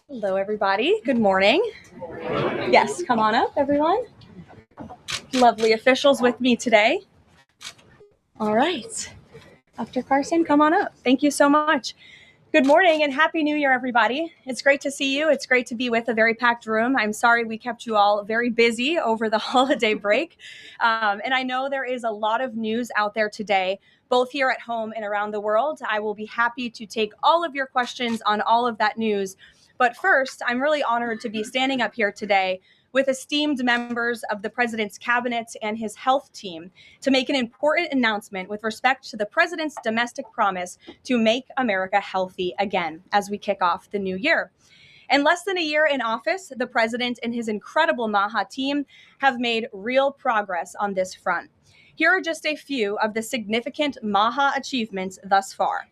Hello, everybody. Good morning. Yes, come on up, everyone. Lovely officials with me today. All right. Dr. Carson, come on up. Thank you so much. Good morning and Happy New Year, everybody. It's great to see you. It's great to be with a very packed room. I'm sorry we kept you all very busy over the holiday break. And I know there is a lot of news out there today, both here at home and around the world. I will be happy to take all of your questions on all of that news. But first, I'm really honored to be standing up here today with esteemed members of the president's cabinet and his health team to make an important announcement with respect to the president's domestic promise to make America healthy again as we kick off the new year. In less than a year in office, the president and his incredible MAHA team have made real progress on this front. Here are just a few of the significant MAHA achievements thus far.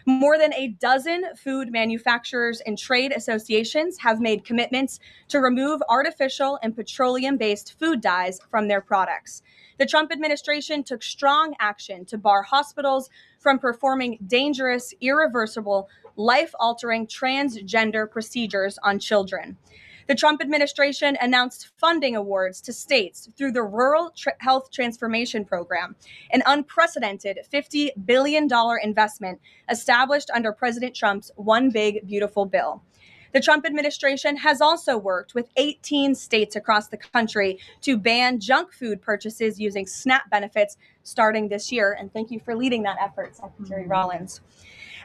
More than a dozen food manufacturers and trade associations have made commitments to remove artificial and petroleum-based food dyes from their products. The Trump administration took strong action to bar hospitals from performing dangerous, irreversible, life-altering transgender procedures on children. The Trump administration announced funding awards to states through the Rural Health Transformation Program, an unprecedented $50 billion investment established under President Trump's One Big Beautiful Bill. The Trump administration has also worked with 18 states across the country to ban junk food purchases using SNAP benefits starting this year. And thank you for leading that effort, Secretary Rollins.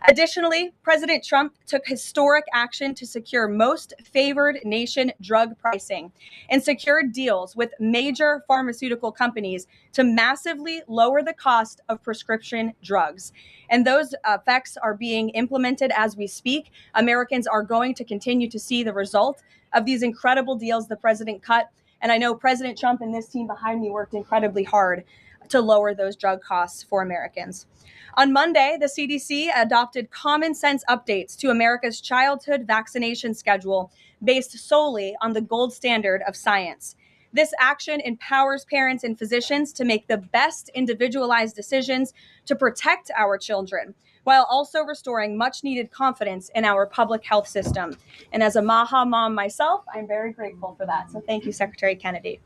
Additionally, President Trump took historic action to secure most favored nation drug pricing and secured deals with major pharmaceutical companies to massively lower the cost of prescription drugs. And those effects are being implemented as we speak. Americans are going to continue to see the result of these incredible deals the president cut. And I know President Trump and this team behind me worked incredibly hard to lower those drug costs for Americans. On Monday, the CDC adopted common sense updates to America's childhood vaccination schedule based solely on the gold standard of science. This action empowers parents and physicians to make the best individualized decisions to protect our children, while also restoring much needed confidence in our public health system. And as a MAHA mom myself, I'm very grateful for that. So thank you, Secretary Kennedy.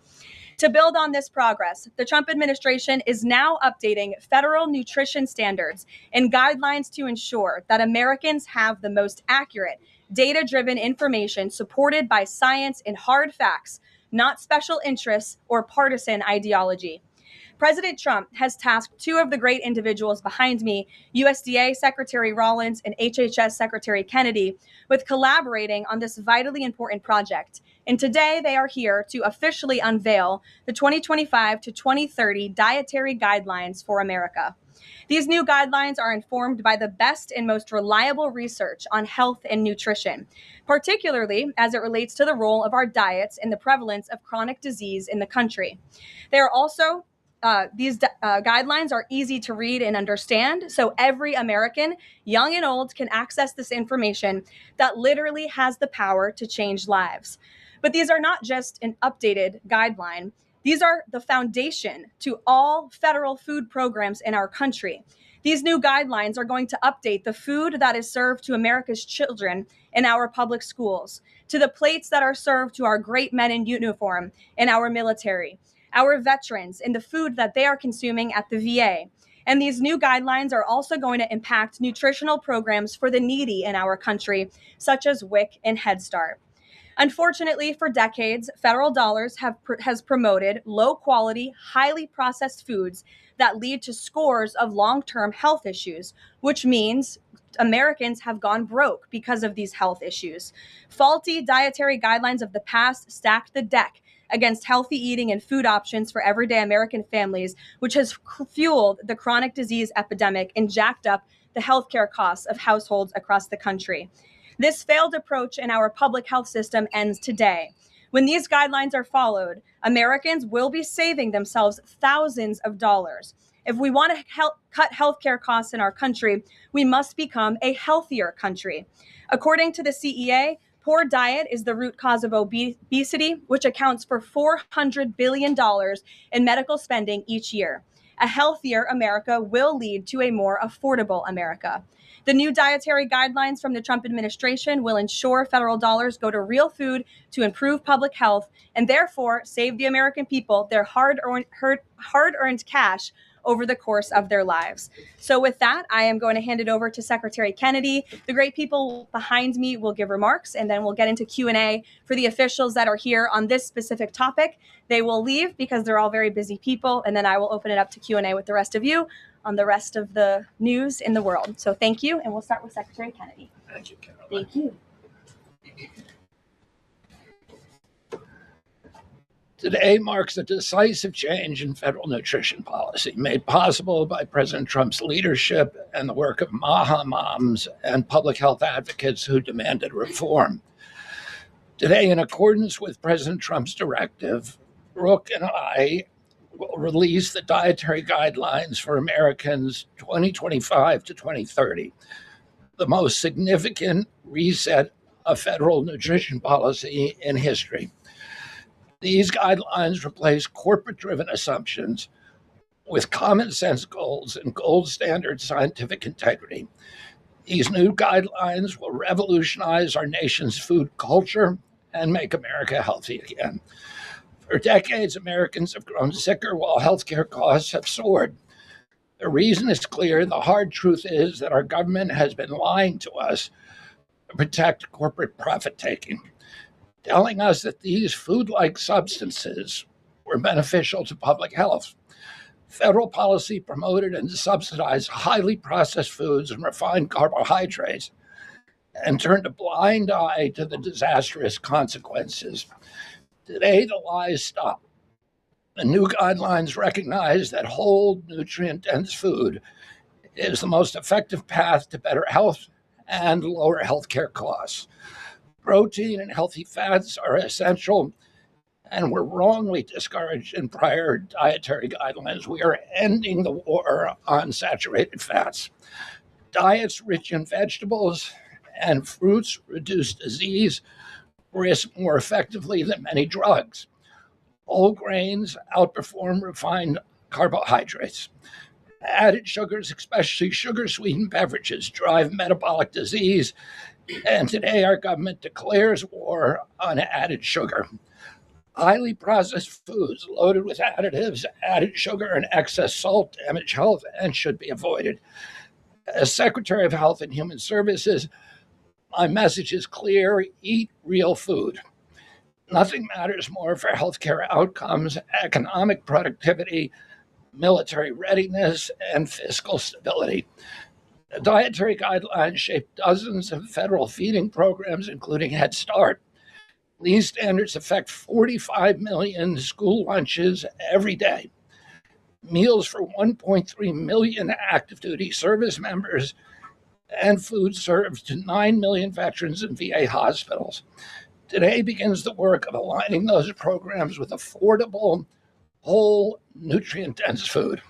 To build on this progress, the Trump administration is now updating federal nutrition standards and guidelines to ensure that Americans have the most accurate, data-driven information supported by science and hard facts, not special interests or partisan ideology. President Trump has tasked two of the great individuals behind me, USDA Secretary Rollins and HHS Secretary Kennedy, with collaborating on this vitally important project. And today they are here to officially unveil the 2025 to 2030 dietary guidelines for America. These new guidelines are informed by the best and most reliable research on health and nutrition, particularly as it relates to the role of our diets and the prevalence of chronic disease in the country. They are also these guidelines are easy to read and understand, so every American, young and old, can access this information that literally has the power to change lives. But these are not just an updated guideline. These are the foundation to all federal food programs in our country. These new guidelines are going to update the food that is served to America's children in our public schools, to the plates that are served to our great men in uniform in our military, our veterans, and the food that they are consuming at the VA. And these new guidelines are also going to impact nutritional programs for the needy in our country, such as WIC and Head Start. Unfortunately, for decades, federal dollars has promoted low-quality, highly processed foods that lead to scores of long-term health issues, which means Americans have gone broke because of these health issues. Faulty dietary guidelines of the past stacked the deck against healthy eating and food options for everyday American families, which has fueled the chronic disease epidemic and jacked up the healthcare costs of households across the country. This failed approach in our public health system ends today. When these guidelines are followed, Americans will be saving themselves thousands of dollars. If we want to cut healthcare costs in our country, we must become a healthier country. According to the CEA, poor diet is the root cause of obesity, which accounts for $400 billion in medical spending each year. A healthier America will lead to a more affordable America. The new dietary guidelines from the Trump administration will ensure federal dollars go to real food to improve public health and therefore save the American people their hard-earned cash over the course of their lives. So with that, I am going to hand it over to Secretary Kennedy. The great people behind me will give remarks, and then we'll get into Q&A for the officials that are here on this specific topic. They will leave because they're all very busy people, and then I will open it up to Q&A with the rest of you on the rest of the news in the world. So thank you, and we'll start with Secretary Kennedy. Thank you, Karoline. Thank you. Today marks a decisive change in federal nutrition policy, made possible by President Trump's leadership and the work of MAHA moms and public health advocates who demanded reform. Today, in accordance with President Trump's directive, Brooke and I will release the dietary guidelines for Americans 2025 to 2030, the most significant reset of federal nutrition policy in history. These guidelines replace corporate-driven assumptions with common sense goals and gold standard scientific integrity. These new guidelines will revolutionize our nation's food culture and make America healthy again. For decades, Americans have grown sicker while healthcare costs have soared. The reason is clear. The hard truth is that our government has been lying to us to protect corporate profit-taking, telling us that these food-like substances were beneficial to public health. Federal policy promoted and subsidized highly processed foods and refined carbohydrates and turned a blind eye to the disastrous consequences. Today, the lies stop. The new guidelines recognize that whole, nutrient-dense food is the most effective path to better health and lower healthcare costs. Protein and healthy fats are essential and were wrongly discouraged in prior dietary guidelines. We are ending the war on saturated fats. Diets rich in vegetables and fruits reduce disease risk more effectively than many drugs. Whole grains outperform refined carbohydrates. Added sugars, especially sugar-sweetened beverages, drive metabolic disease, and today our government declares war on added sugar. Highly processed foods loaded with additives, added sugar, and excess salt damage health and should be avoided. As Secretary of Health and Human Services, my message is clear: eat real food. Nothing matters more for healthcare outcomes, economic productivity, military readiness, and fiscal stability. The dietary guidelines shape dozens of federal feeding programs, including Head Start. These standards affect 45 million school lunches every day. meals for 1.3 million active duty service members, and food served to 9 million veterans in VA hospitals. Today begins the work of aligning those programs with affordable, whole, nutrient-dense food.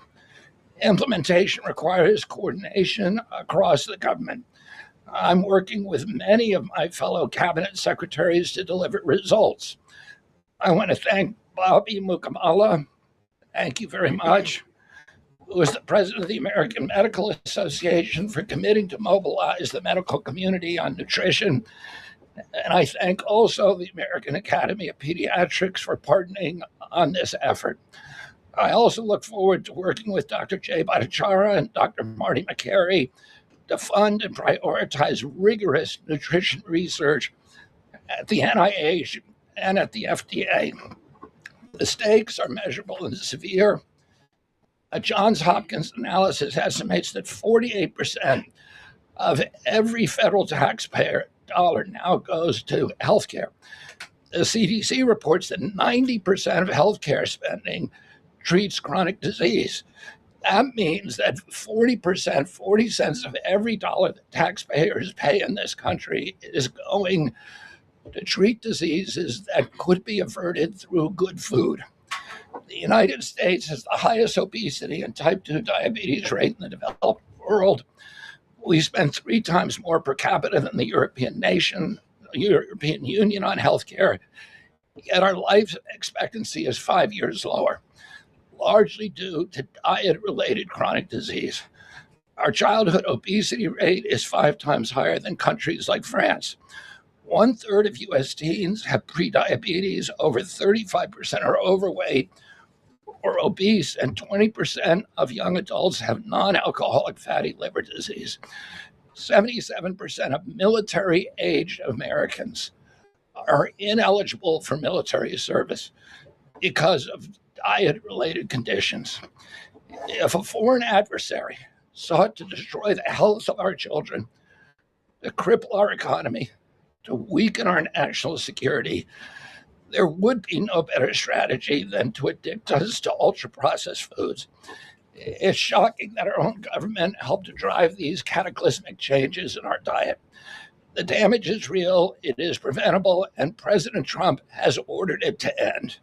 Implementation requires coordination across the government. I'm working with many of my fellow cabinet secretaries to deliver results. I want to thank Bobby Mukamala. Thank you very much. Who is the president of the American Medical Association, for committing to mobilize the medical community on nutrition. And I thank also the American Academy of Pediatrics for partnering on this effort. I also look forward to working with Dr. Jay Bhattacharya and Dr. Marty McCary to fund and prioritize rigorous nutrition research at the NIH and at the FDA. The stakes are measurable and severe. A Johns Hopkins analysis estimates that 48% of every federal taxpayer dollar now goes to healthcare. The CDC reports that 90% of healthcare spending treats chronic disease. That means that 40%, 40 cents of every dollar that taxpayers pay in this country is going to treat diseases that could be averted through good food. The United States has the highest obesity and type 2 diabetes rate in the developed world. We spend 3 times more per capita than the European Union on healthcare, yet our life expectancy is 5 years lower, largely due to diet-related chronic disease. Our childhood obesity rate is 5 times higher than countries like France. 1/3 of U.S. teens have prediabetes, over 35% are overweight or obese, and 20% of young adults have non-alcoholic fatty liver disease. 77% of military-aged Americans are ineligible for military service because of diet-related conditions. If a foreign adversary sought to destroy the health of our children, to cripple our economy, to weaken our national security, there would be no better strategy than to addict us to ultra-processed foods. It's shocking that our own government helped to drive these cataclysmic changes in our diet. The damage is real, it is preventable, and President Trump has ordered it to end.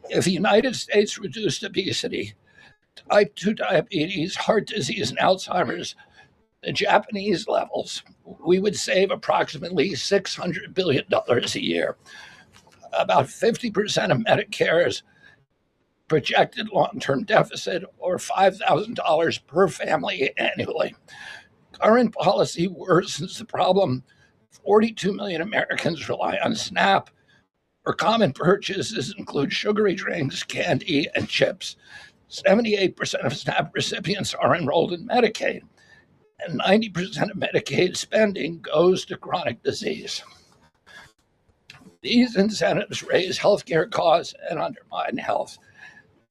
If the United States reduced obesity, type 2 diabetes, heart disease, and Alzheimer's the Japanese levels, we would save approximately $600 billion a year. About 50% of Medicare's projected long-term deficit, or $5,000 per family annually. Current policy worsens the problem. 42 million Americans rely on SNAP, or common purchases include sugary drinks, candy, and chips. 78% of SNAP recipients are enrolled in Medicaid, and 90% of Medicaid spending goes to chronic disease. These incentives raise healthcare costs and undermine health.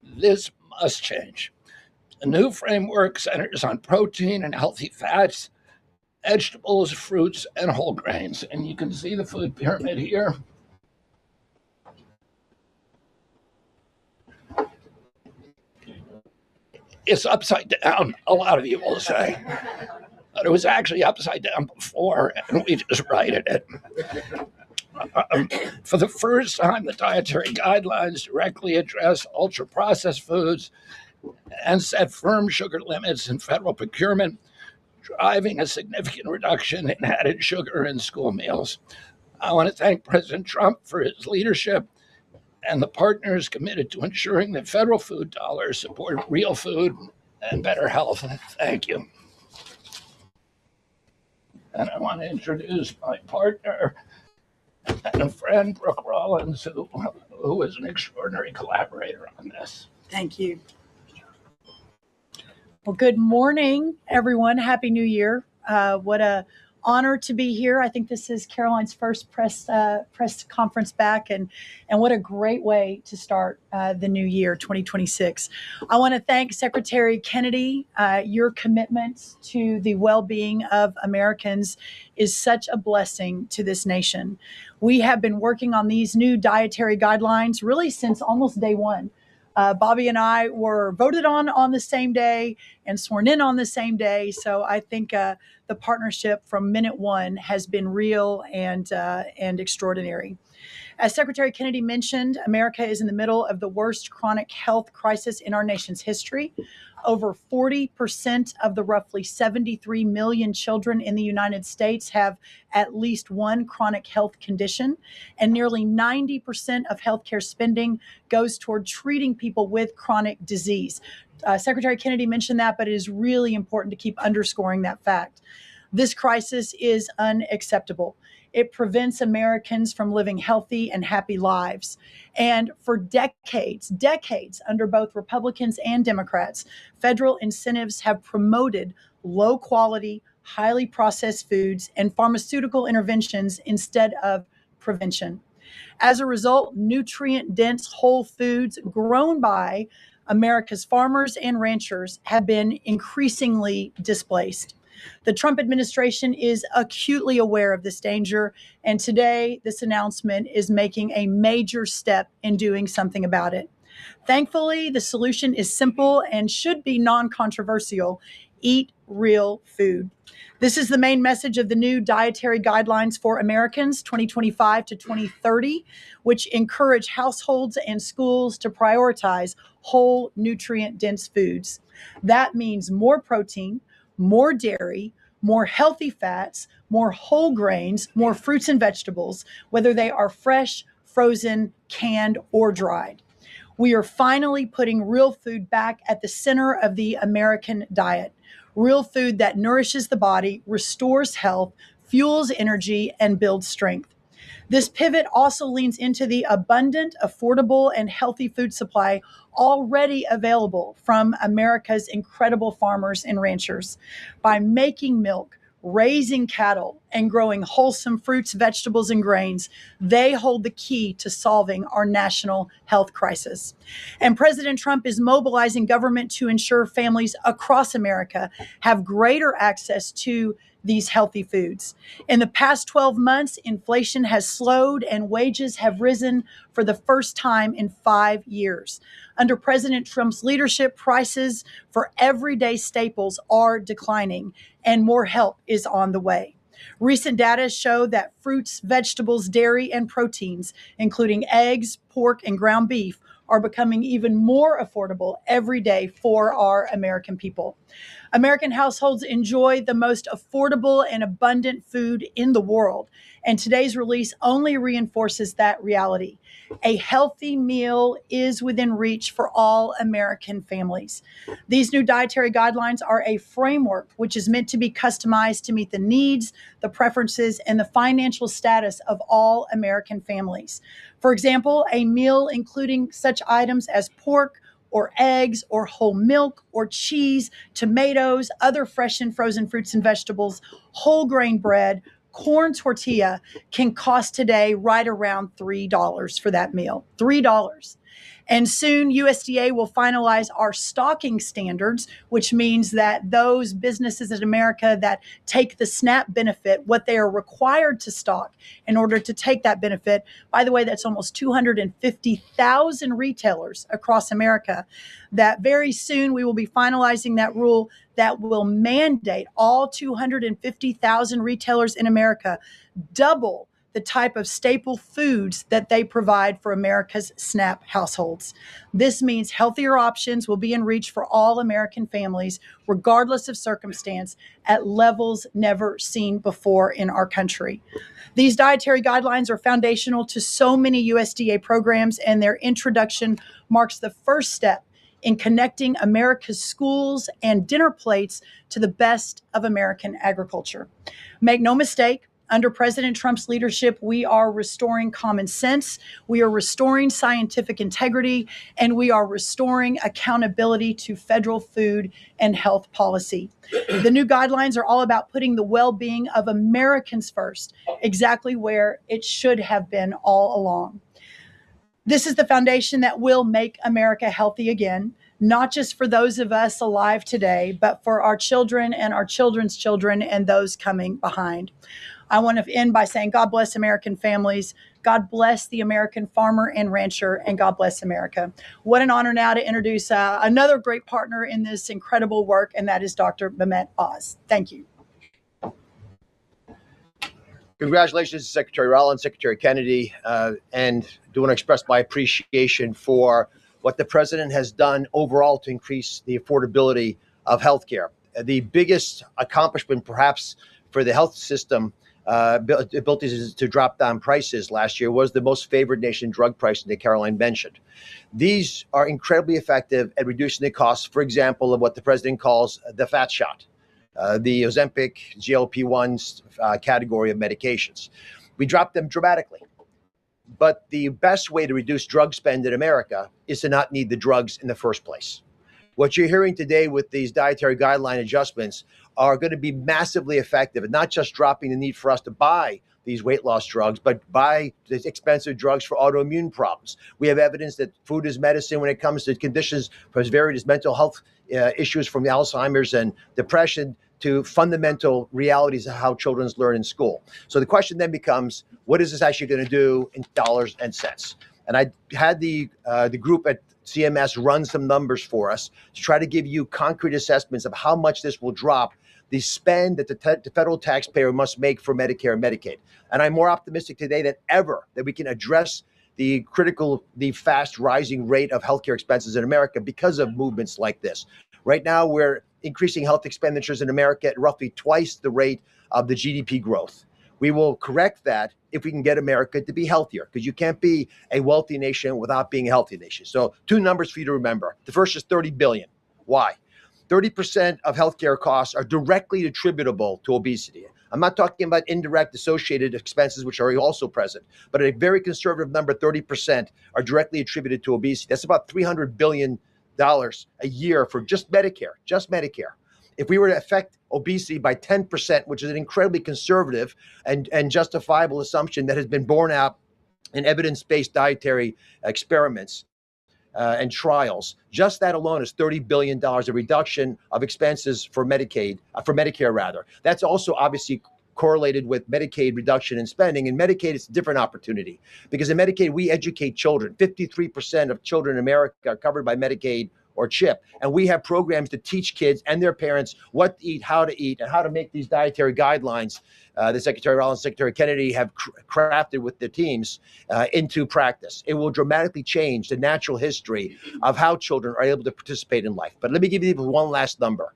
This must change. The new framework centers on protein and healthy fats, vegetables, fruits, and whole grains. And you can see the food pyramid here. It's upside down, a lot of you will say. But it was actually upside down before, and we just righted it. For the first time, the dietary guidelines directly address ultra-processed foods and set firm sugar limits in federal procurement, driving a significant reduction in added sugar in school meals. I want to thank President Trump for his leadership and the partners committed to ensuring that federal food dollars support real food and better health. Thank you. And I want to introduce my partner and a friend, Brooke Rollins, who is an extraordinary collaborator on this. Thank you. Well, good morning, everyone. Happy New Year. What a honor to be here. I think this is Karoline's first press conference back, and what a great way to start the new year, 2026. I want to thank Secretary Kennedy. Your commitment to the well-being of Americans is such a blessing to this nation. We have been working on these new dietary guidelines really since almost day one. Bobby and I were voted on the same day and sworn in on the same day. So I think the partnership from minute one has been real and extraordinary. As Secretary Kennedy mentioned, America is in the middle of the worst chronic health crisis in our nation's history. Over 40% of the roughly 73 million children in the United States have at least one chronic health condition, and nearly 90% of healthcare spending goes toward treating people with chronic disease. Secretary Kennedy mentioned that, but it is really important to keep underscoring that fact. This crisis is unacceptable. It prevents Americans from living healthy and happy lives. And for decades, under both Republicans and Democrats, federal incentives have promoted low quality, highly processed foods and pharmaceutical interventions instead of prevention. As a result, nutrient-dense whole foods grown by America's farmers and ranchers have been increasingly displaced. The Trump administration is acutely aware of this danger, and today this announcement is making a major step in doing something about it. Thankfully, the solution is simple and should be non-controversial. Eat real food. This is the main message of the new Dietary Guidelines for Americans 2025 to 2030, which encourage households and schools to prioritize whole, nutrient-dense foods. That means more protein, more dairy, more healthy fats, more whole grains, more fruits and vegetables, whether they are fresh, frozen, canned, or dried. We are finally putting real food back at the center of the American diet. Real food that nourishes the body, restores health, fuels energy, and builds strength. This pivot also leans into the abundant, affordable, and healthy food supply already available from America's incredible farmers and ranchers. By making milk, raising cattle, and growing wholesome fruits, vegetables, and grains, they hold the key to solving our national health crisis. And President Trump is mobilizing government to ensure families across America have greater access to these healthy foods. In the past 12 months, inflation has slowed and wages have risen for the first time in 5 years. Under President Trump's leadership, prices for everyday staples are declining and more help is on the way. Recent data show that fruits, vegetables, dairy, and proteins, including eggs, pork, and ground beef, are becoming even more affordable every day for our American people. American households enjoy the most affordable and abundant food in the world, and today's release only reinforces that reality. A healthy meal is within reach for all American families. These new dietary guidelines are a framework which is meant to be customized to meet the needs, the preferences, and the financial status of all American families. For example, a meal including such items as pork, or eggs, or whole milk, or cheese, tomatoes, other fresh and frozen fruits and vegetables, whole grain bread, corn tortilla can cost today right around $3 for that meal. $3. And soon USDA will finalize our stocking standards, which means that those businesses in America that take the SNAP benefit, what they are required to stock in order to take that benefit. By the way, that's almost 250,000 retailers across America. That very soon we will be finalizing that rule that will mandate all 250,000 retailers in America double the type of staple foods that they provide for America's SNAP households. This means healthier options will be in reach for all American families, regardless of circumstance, at levels never seen before in our country. These dietary guidelines are foundational to so many USDA programs, and their introduction marks the first step in connecting America's schools and dinner plates to the best of American agriculture. Make no mistake, under President Trump's leadership, we are restoring common sense, we are restoring scientific integrity, and we are restoring accountability to federal food and health policy. The new guidelines are all about putting the well-being of Americans first, exactly where it should have been all along. This is the foundation that will make America healthy again, not just for those of us alive today, but for our children and our children's children and those coming behind. I want to end by saying God bless American families. God bless the American farmer and rancher, and God bless America. What an honor now to introduce another great partner in this incredible work, and that is Dr. Mehmet Oz. Thank you. Congratulations to Secretary Rollins, Secretary Kennedy, and do want to express my appreciation for what the president has done overall to increase the affordability of healthcare. The biggest accomplishment, perhaps, for the health system, ability to drop down prices last year was the most favored nation drug pricing that Karoline mentioned. These are incredibly effective at reducing the costs, for example, of what the president calls the fat shot. The Ozempic, GLP-1s category of medications. We dropped them dramatically. But the best way to reduce drug spend in America is to not need the drugs in the first place. What you're hearing today with these dietary guideline adjustments are going to be massively effective, and not just dropping the need for us to buy these weight loss drugs, but buy these expensive drugs for autoimmune problems. We have evidence that food is medicine when it comes to conditions as varied as mental health issues from Alzheimer's and depression to fundamental realities of how children learn in school. So the question then becomes, what is this actually going to do in dollars and cents? And I had the group at CMS run some numbers for us to try to give you concrete assessments of how much this will drop the spend that the federal taxpayer must make for Medicare and Medicaid. And I'm more optimistic today than ever that we can address the fast rising rate of healthcare expenses in America because of movements like this. Right now, we're increasing health expenditures in America at roughly twice the rate of the GDP growth. We will correct that if we can get America to be healthier, because you can't be a wealthy nation without being a healthy nation. So 2 numbers for you to remember. The first is 30 billion. Why? 30% of healthcare costs are directly attributable to obesity. I'm not talking about indirect associated expenses, which are also present, but a very conservative number, 30%, are directly attributed to obesity. That's about $300 billion a year for just Medicare, If we were to affect obesity by 10%, which is an incredibly conservative and justifiable assumption that has been borne out in evidence-based dietary experiments and trials, just that alone is $30 billion of reduction of expenses for Medicare rather. That's also obviously correlated with Medicaid reduction in spending. In Medicaid, it's a different opportunity because in Medicaid, we educate children. 53% of children in America are covered by Medicaid or CHIP. And we have programs to teach kids and their parents what to eat, and how to make these dietary guidelines that Secretary Rollins, Secretary Kennedy have crafted with their teams into practice. It will dramatically change the natural history of how children are able to participate in life. But let me give you one last number.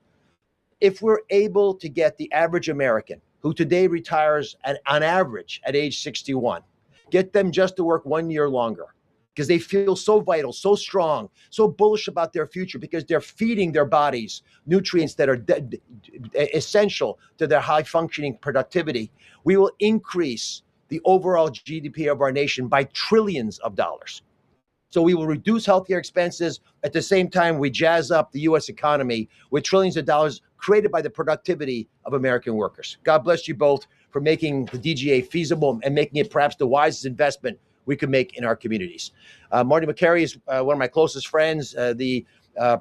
If we're able to get the average American, who today retires on average at age 61, get them just to work 1 year longer, because they feel so vital, so strong, so bullish about their future, because they're feeding their bodies nutrients that are essential to their high functioning productivity. We will increase the overall GDP of our nation by trillions of dollars. So we will reduce healthcare expenses. At the same time, we jazz up the U.S. economy with trillions of dollars created by the productivity of American workers. God bless you both for making the DGA feasible and making it perhaps the wisest investment we can make in our communities. Marty McCary is one of my closest friends, the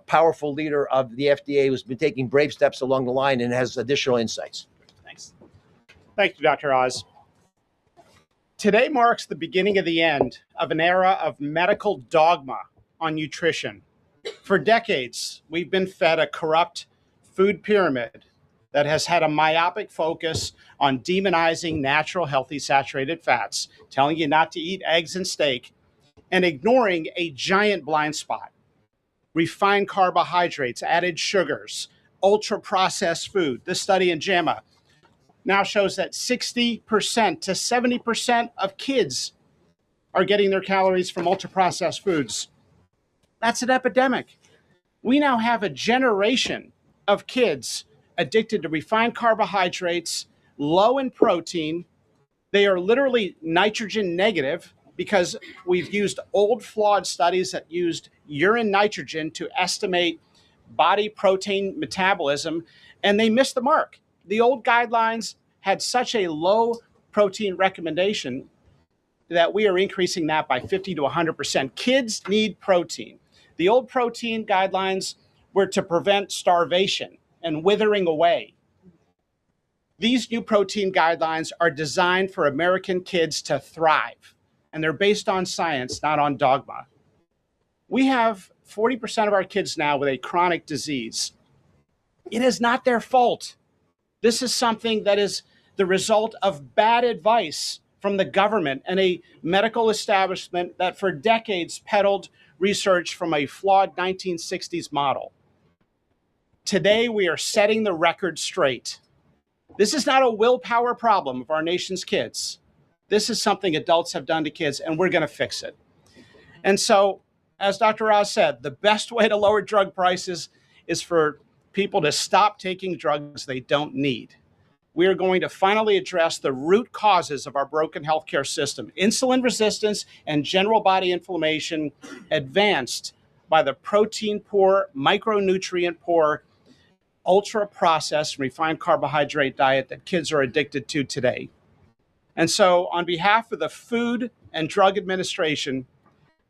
powerful leader of the FDA, who's been taking brave steps along the line and has additional insights. Thanks. Thank you, Dr. Oz. Today marks the beginning of the end of an era of medical dogma on nutrition. For decades, we've been fed a corrupt food pyramid that has had a myopic focus on demonizing natural, healthy, saturated fats, telling you not to eat eggs and steak, and ignoring a giant blind spot: refined carbohydrates, added sugars, ultra-processed food. This study in JAMA now shows that 60% to 70% of kids are getting their calories from ultra-processed foods. That's an epidemic. We now have a generation of kids addicted to refined carbohydrates, low in protein. They are literally nitrogen negative because we've used old flawed studies that used urine nitrogen to estimate body protein metabolism, and they missed the mark. The old guidelines had such a low protein recommendation that we are increasing that by 50 to 100%. Kids need protein. The old protein guidelines were to prevent starvation and withering away. These new protein guidelines are designed for American kids to thrive. and they're based on science, not on dogma. We have 40% of our kids now with a chronic disease. It is not their fault. This is something that is the result of bad advice from the government and a medical establishment that for decades peddled research from a flawed 1960s model. Today, we are setting the record straight. This is not a willpower problem of our nation's kids. This is something adults have done to kids, and we're going to fix it. And so, as Dr. Oz said, the best way to lower drug prices is for people to stop taking drugs they don't need. We are going to finally address the root causes of our broken healthcare system: insulin resistance and general body inflammation, advanced by the protein-poor, micronutrient-poor, ultra-processed, refined carbohydrate diet that kids are addicted to today. And so, on behalf of the Food and Drug Administration,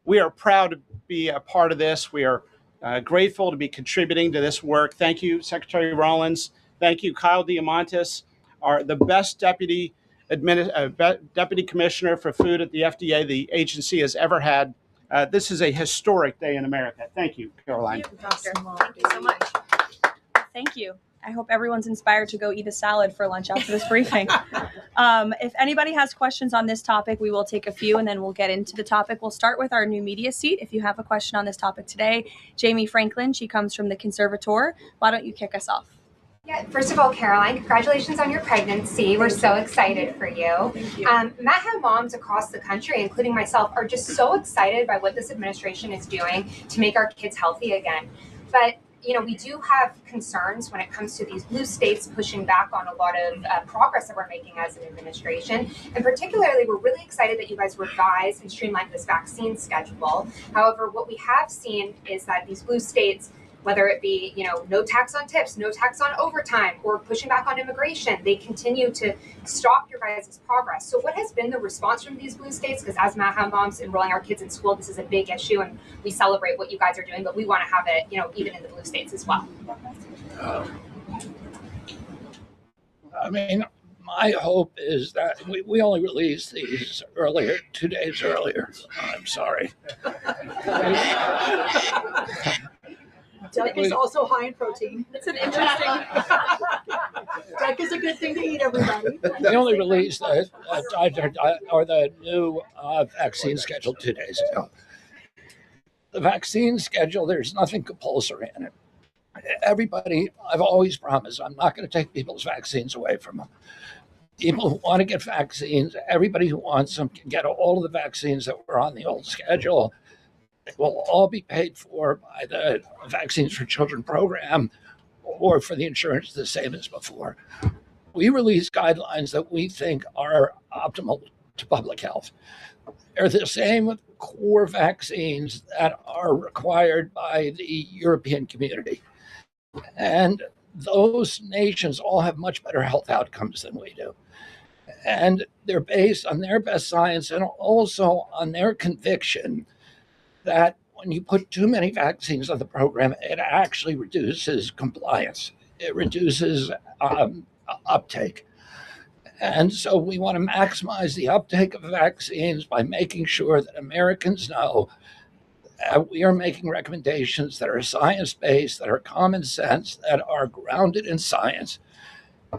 we are proud to be a part of this. We are grateful to be contributing to this work. Thank you, Secretary Rollins. Thank you, Kyle Diamantis, the best deputy commissioner for food at the FDA the agency has ever had. This is a historic day in America. Thank you, Karoline. Thank you, Doctor. Thank you so much. Thank you. I hope everyone's inspired to go eat a salad for lunch after this briefing. If anybody has questions on this topic, we will take a few and then we'll get into the topic. We'll start with our new media seat. If you have a question on this topic today, Jamie Franklin, she comes from the Conservator. Why don't you kick us off? Yeah, first of all, Caroline, congratulations on your pregnancy. We're so excited for you. Thank you. MAHA moms across the country, including myself, are just so excited by what this administration is doing to make our kids healthy again. But you know, we do have concerns when it comes to these blue states pushing back on a lot of progress that we're making as an administration. And particularly, we're really excited that you guys revised and streamlined this vaccine schedule. However, what we have seen is that these blue states, whether it be, you know, no tax on tips, no tax on overtime, or pushing back on immigration, they continue to stop your guys' progress. So what has been the response from these blue states? Because as MAHA moms enrolling our kids in school, this is a big issue, and we celebrate what you guys are doing, but we want to have it, you know, even in the blue states as well. I mean, my hope is that we only released these earlier, 2 days earlier. I'm sorry. Duck is also high in protein. It's an interesting. Duck is a good thing to eat, everybody. We only released the new vaccine schedule 2 days ago. The vaccine schedule, there's nothing compulsory in it. Everybody, I've always promised, I'm not going to take people's vaccines away from them. People who want to get vaccines, everybody who wants them can get all of the vaccines that were on the old schedule. It will all be paid for by the Vaccines for Children program or for the insurance the same as before. We release guidelines that we think are optimal to public health. They're the same with core vaccines that are required by the European community. And those nations all have much better health outcomes than we do. And they're based on their best science and also on their conviction that when you put too many vaccines on the program, it actually reduces compliance. It reduces uptake. And so we want to maximize the uptake of vaccines by making sure that Americans know that we are making recommendations that are science-based, that are common sense, that are grounded in science.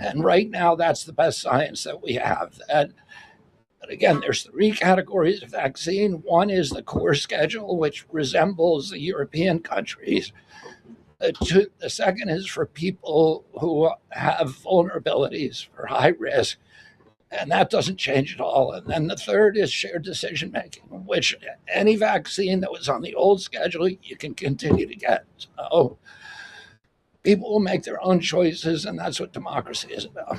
And right now, that's the best science that we have. But again, there's 3 categories of vaccine. One is the core schedule, which resembles the European countries. The second is for people who have vulnerabilities for high risk, and that doesn't change at all. And then the third is shared decision making, which any vaccine that was on the old schedule, you can continue to get. So people will make their own choices, and that's what democracy is about.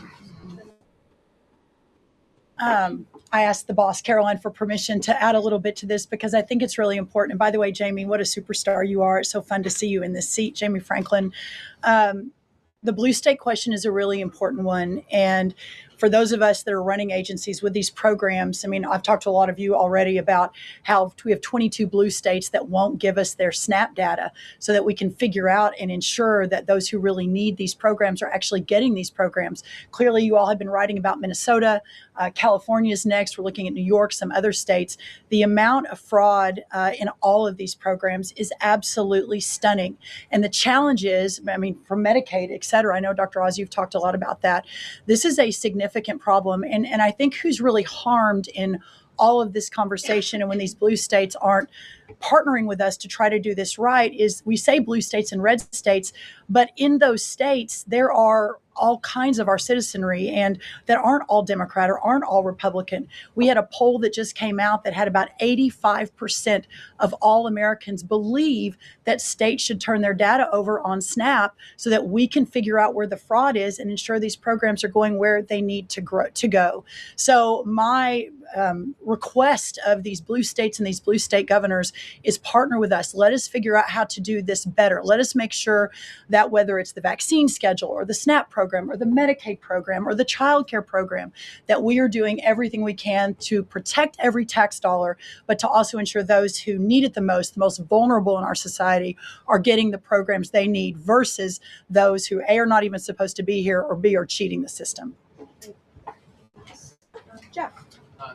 I asked the boss, Caroline, for permission to add a little bit to this because I think it's really important. And by the way, Jamie, what a superstar you are. It's so fun to see you in this seat, Jamie Franklin. The blue state question is a really important one. And for those of us that are running agencies with these programs, I mean, I've talked to a lot of you already about how we have 22 blue states that won't give us their SNAP data so that we can figure out and ensure that those who really need these programs are actually getting these programs. Clearly, you all have been writing about Minnesota. California's next. We're looking at New York, some other states. The amount of fraud in all of these programs is absolutely stunning. And the challenge is, I mean, for Medicaid, et cetera, I know, Dr. Oz, you've talked a lot about that. This is a significant problem. And I think who's really harmed in all of this conversation, and when these blue states aren't partnering with us to try to do this right, is we say blue states and red states, but in those states, there are all kinds of our citizenry and that aren't all Democrat or aren't all Republican. We had a poll that just came out that had about 85% of all Americans believe that states should turn their data over on SNAP so that we can figure out where the fraud is and ensure these programs are going where they need to go. So my request of these blue states and these blue state governors is partner with us. Let us figure out how to do this better. Let us make sure that whether it's the vaccine schedule or the SNAP program or the Medicaid program or the child care program, that we are doing everything we can to protect every tax dollar, but to also ensure those who need it the most vulnerable in our society, are getting the programs they need versus those who A, are not even supposed to be here, or B, are cheating the system. Jeff.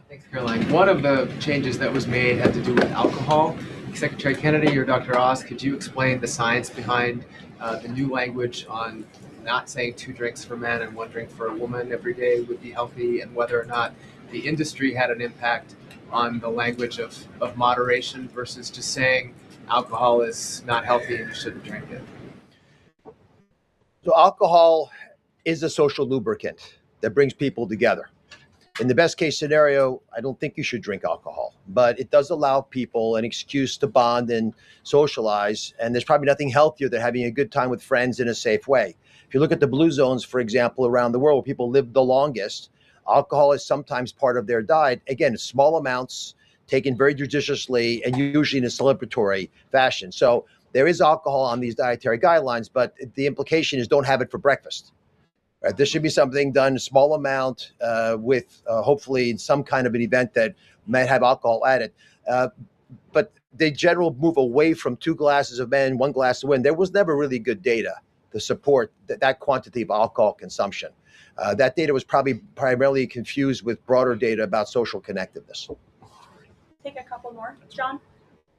Thanks, Caroline. One of the changes that was made had to do with alcohol. Secretary Kennedy or Dr. Oz, could you explain the science behind the new language on not saying 2 drinks for men and 1 drink for a woman every day would be healthy, and whether or not the industry had an impact on the language of moderation versus just saying alcohol is not healthy and you shouldn't drink it? So alcohol is a social lubricant that brings people together. In the best case scenario, I don't think you should drink alcohol, but it does allow people an excuse to bond and socialize. And there's probably nothing healthier than having a good time with friends in a safe way. If you look at the blue zones, for example, around the world where people live the longest, alcohol is sometimes part of their diet. Again, small amounts taken very judiciously and usually in a celebratory fashion. So there is alcohol on these dietary guidelines, but the implication is don't have it for breakfast. Right? This should be something done a small amount with hopefully some kind of an event that might have alcohol added. But the general move away from 2 glasses of men, 1 glass of women, there was never really good data to support that quantity of alcohol consumption. That data was probably primarily confused with broader data about social connectiveness. Take a couple more. John?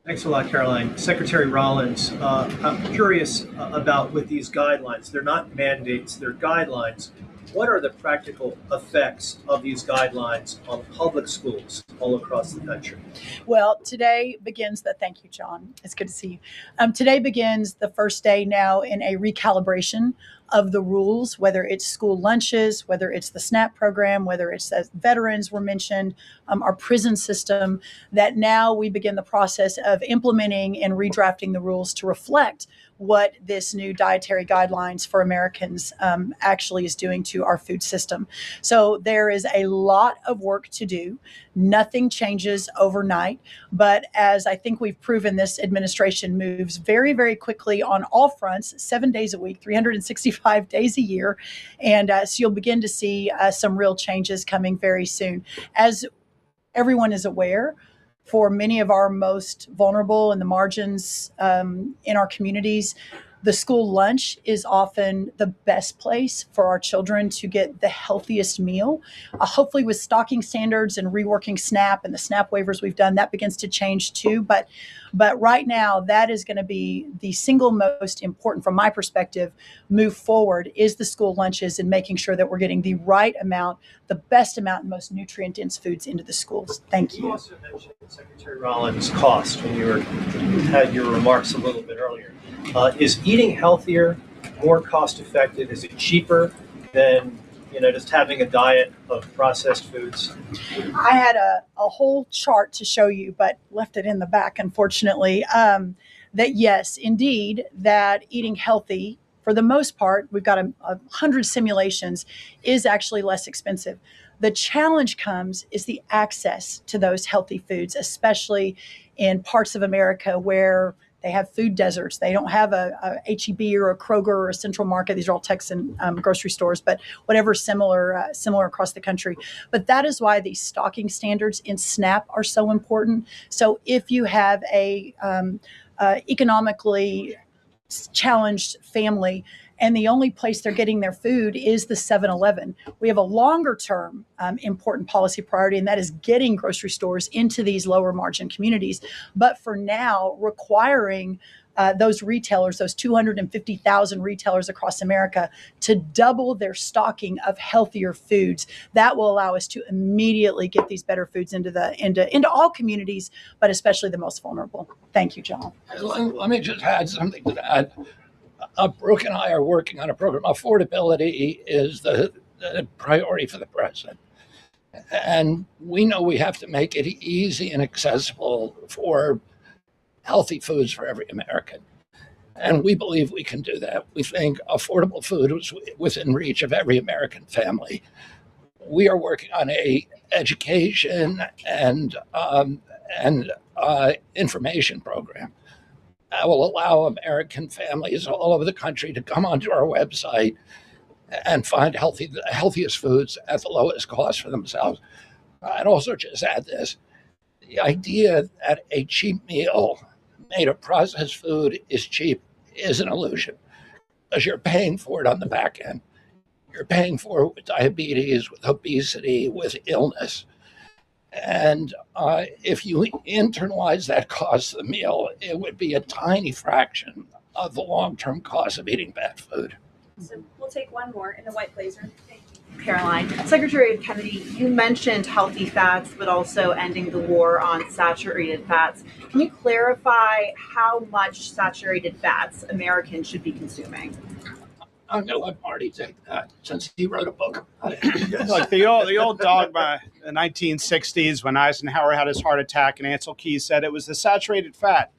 Thanks a lot, Caroline. Secretary Rollins, I'm curious about with these guidelines. They're not mandates, they're guidelines. What are the practical effects of these guidelines on public schools all across the country? Well, today begins thank you, John. It's good to see you. Today begins the first day now in a recalibration of the rules, whether it's school lunches, whether it's the SNAP program, whether it's as veterans were mentioned, our prison system, that now we begin the process of implementing and redrafting the rules to reflect what this new dietary guidelines for Americans actually is doing to our food system. So there is a lot of work to do. Nothing changes overnight, but as I think we've proven, this administration moves very, very quickly on all fronts, 7 days a week, 365 days a year. And so you'll begin to see some real changes coming very soon. As everyone is aware, for many of our most vulnerable in the margins in our communities, the school lunch is often the best place for our children to get the healthiest meal. Hopefully with stocking standards and reworking SNAP and the SNAP waivers we've done, that begins to change too. But right now, that is going to be the single most important, from my perspective, move forward, is the school lunches and making sure that we're getting the right amount, the best amount, and most nutrient-dense foods into the schools. Thank you. You also mentioned, Secretary Rollins, cost when you had your remarks a little bit earlier. Is eating healthier more cost effective? Is it cheaper than just having a diet of processed foods? I had a whole chart to show you, but left it in the back, unfortunately, that yes, indeed, that eating healthy, for the most part, we've got 100 simulations, is actually less expensive. The challenge is the access to those healthy foods, especially in parts of America where they have food deserts. They don't have a H-E-B or a Kroger or a Central Market. These are all Texan grocery stores, but whatever similar across the country. But that is why these stocking standards in SNAP are so important. So if you have a economically challenged family and the only place they're getting their food is the 7-Eleven. We have a longer term important policy priority, and that is getting grocery stores into these lower margin communities. But for now, requiring those retailers, those 250,000 retailers across America, to double their stocking of healthier foods. That will allow us to immediately get these better foods into all communities, but especially the most vulnerable. Thank you, John. Let me just add something to that. Brooke and I are working on a program. Affordability is the priority for the president. And we know we have to make it easy and accessible for healthy foods for every American. And we believe we can do that. We think affordable food is within reach of every American family. We are working on a education and information program that will allow American families all over the country to come onto our website and find the healthiest foods at the lowest cost for themselves. I'd also just add this. The idea that a cheap meal made of processed food is cheap is an illusion, because you're paying for it on the back end. You're paying for it with diabetes, with obesity, with illness. And if you internalize that cost of the meal, it would be a tiny fraction of the long-term cost of eating bad food. So we'll take one more in the white blazer. Caroline, Secretary Kennedy, you mentioned healthy fats, but also ending the war on saturated fats. Can you clarify how much saturated fats Americans should be consuming? I'm going to let Marty take that, since he wrote a book about it. Look, the old dogma in the 1960s, when Eisenhower had his heart attack and Ansel Keys said it was the saturated fat,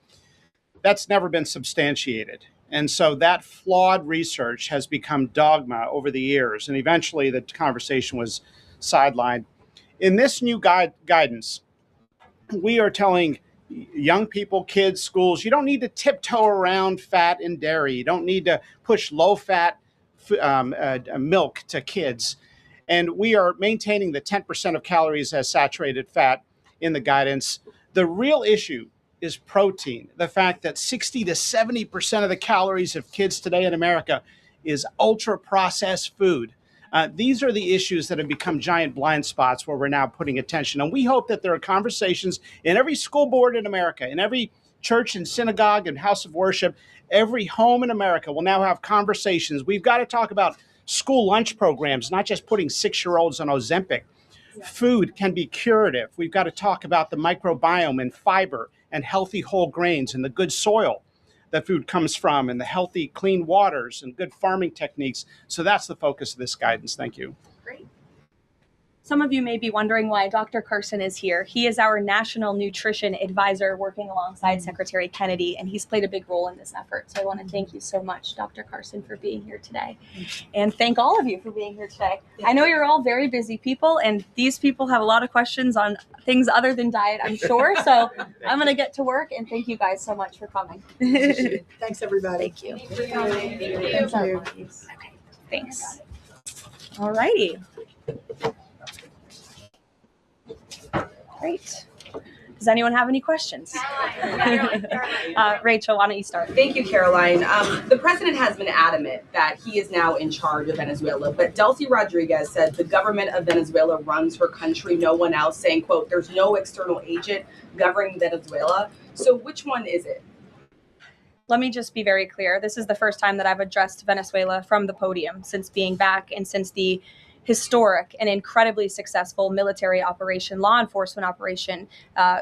that's never been substantiated. And so that flawed research has become dogma over the years, and eventually the conversation was sidelined. In this new guidance, we are telling young people, kids, schools, you don't need to tiptoe around fat and dairy. You don't need to push low-fat milk to kids. And we are maintaining the 10% of calories as saturated fat in the guidance. The real issue is protein. The fact that 60 to 70% of the calories of kids today in America is ultra-processed food. These are the issues that have become giant blind spots where we're now putting attention. And we hope that there are conversations in every school board in America, in every church and synagogue and house of worship, every home in America will now have conversations. We've got to talk about school lunch programs, not just putting 6-year-olds on Ozempic. Food can be curative. We've got to talk about the microbiome and fiber and healthy whole grains and the good soil that food comes from and the healthy, clean waters and good farming techniques. So that's the focus of this guidance. Thank you. Great. Some of you may be wondering why Dr. Carson is here. He is our National Nutrition Advisor working alongside Secretary Kennedy, and he's played a big role in this effort. So I want to thank you so much, Dr. Carson, for being here today. And thank all of you for being here today. I know you're all very busy people, and these people have a lot of questions on things other than diet, I'm sure. So I'm going to get to work, and thank you guys so much for coming. Thanks, everybody. Thank you. Thank you. Okay, thanks. All righty. Great. Does anyone have any questions? Rachel, why don't you start? Thank you, Caroline. The president has been adamant that he is now in charge of Venezuela, but Delcy Rodriguez said the government of Venezuela runs her country, no one else, saying, quote, there's no external agent governing Venezuela. So which one is it? Let me just be very clear. This is the first time that I've addressed Venezuela from the podium since being back and since the historic and incredibly successful military operation, law enforcement operation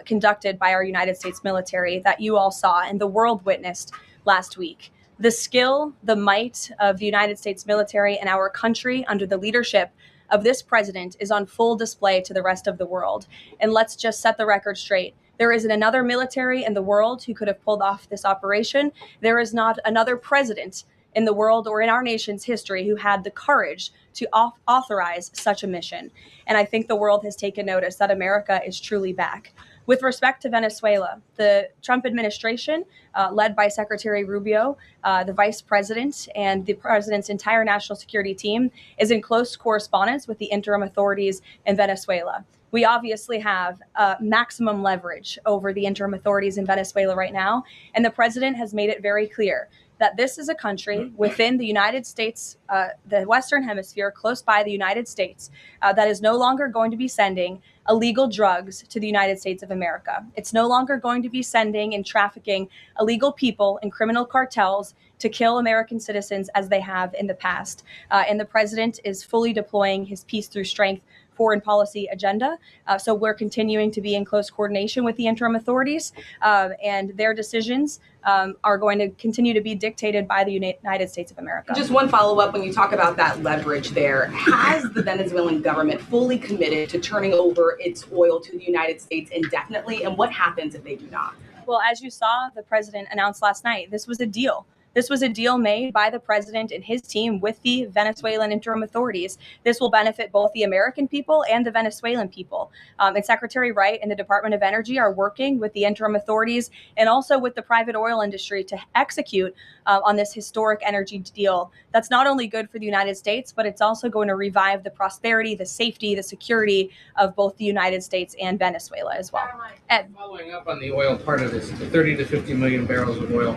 conducted by our United States military that you all saw and the world witnessed last week. The skill, the might of the United States military and our country under the leadership of this president is on full display to the rest of the world. And let's just set the record straight. There isn't another military in the world who could have pulled off this operation. There is not another president in the world or in our nation's history who had the courage to authorize such a mission. And I think the world has taken notice that America is truly back. With respect to Venezuela, the Trump administration, led by Secretary Rubio, the vice president, and the president's entire national security team, is in close correspondence with the interim authorities in Venezuela. We obviously have maximum leverage over the interim authorities in Venezuela right now, and the president has made it very clear. that this is a country within the United States, the Western Hemisphere, close by the United States, that is no longer going to be sending illegal drugs to the United States of America. It's no longer going to be sending and trafficking illegal people and criminal cartels to kill American citizens as they have in the past. And the president is fully deploying his peace through strength foreign policy agenda. So we're continuing to be in close coordination with the interim authorities, and their decisions are going to continue to be dictated by the United States of America. Just one follow-up, when you talk about that leverage there, has the Venezuelan government fully committed to turning over its oil to the United States indefinitely? And what happens if they do not? Well, as you saw, the president announced last night, this was a deal. This was a deal made by the president and his team with the Venezuelan interim authorities. This will benefit both the American people and the Venezuelan people. And Secretary Wright and the Department of Energy are working with the interim authorities and also with the private oil industry to execute on this historic energy deal. That's not only good for the United States, but it's also going to revive the prosperity, the safety, the security of both the United States and Venezuela as well. Ed. Following up on the oil part of this, the 30 to 50 million barrels of oil,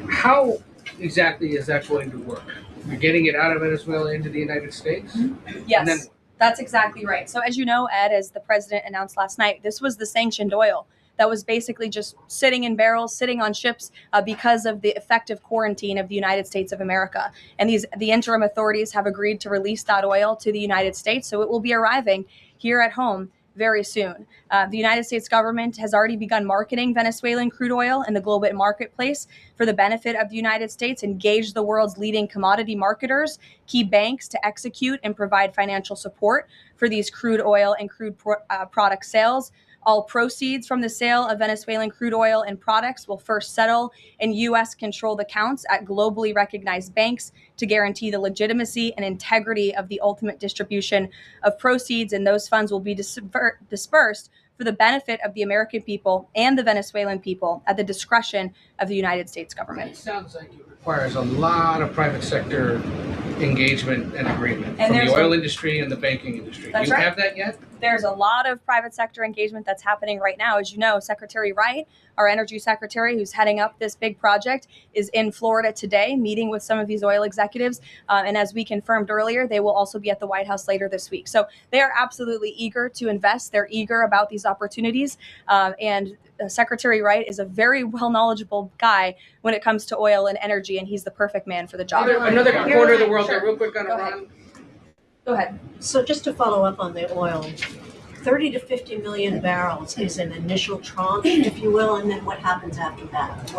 how exactly is that going to work? You're getting it out of Venezuela into the United States? Yes, that's exactly right. So as you know, Ed, as the president announced last night, this was the sanctioned oil that was basically just sitting in barrels, sitting on ships because of the effective quarantine of the United States of America. And the interim authorities have agreed to release that oil to the United States. So it will be arriving here at home very soon. The United States government has already begun marketing Venezuelan crude oil in the global marketplace for the benefit of the United States, engaged the world's leading commodity marketers, key banks to execute and provide financial support for these crude oil and crude product sales. All proceeds from the sale of Venezuelan crude oil and products will first settle in U.S.-controlled accounts at globally recognized banks to guarantee the legitimacy and integrity of the ultimate distribution of proceeds, and those funds will be dispersed for the benefit of the American people and the Venezuelan people at the discretion of the United States government. It sounds like it requires a lot of private sector engagement and agreement from the oil industry and the banking industry. Do you have that yet? There's a lot of private sector engagement that's happening right now. As you know, Secretary Wright, our energy secretary who's heading up this big project, is in Florida today meeting with some of these oil executives. And as we confirmed earlier, they will also be at the White House later this week. So they are absolutely eager to invest. They're eager about these opportunities. And Secretary Wright is a very well knowledgeable guy when it comes to oil and energy, and he's the perfect man for the job. Another corner of the world, sure. Real quick on Iran. Go ahead. So just to follow up on the oil, 30 to 50 million barrels is an initial tranche, if you will, and then what happens after that?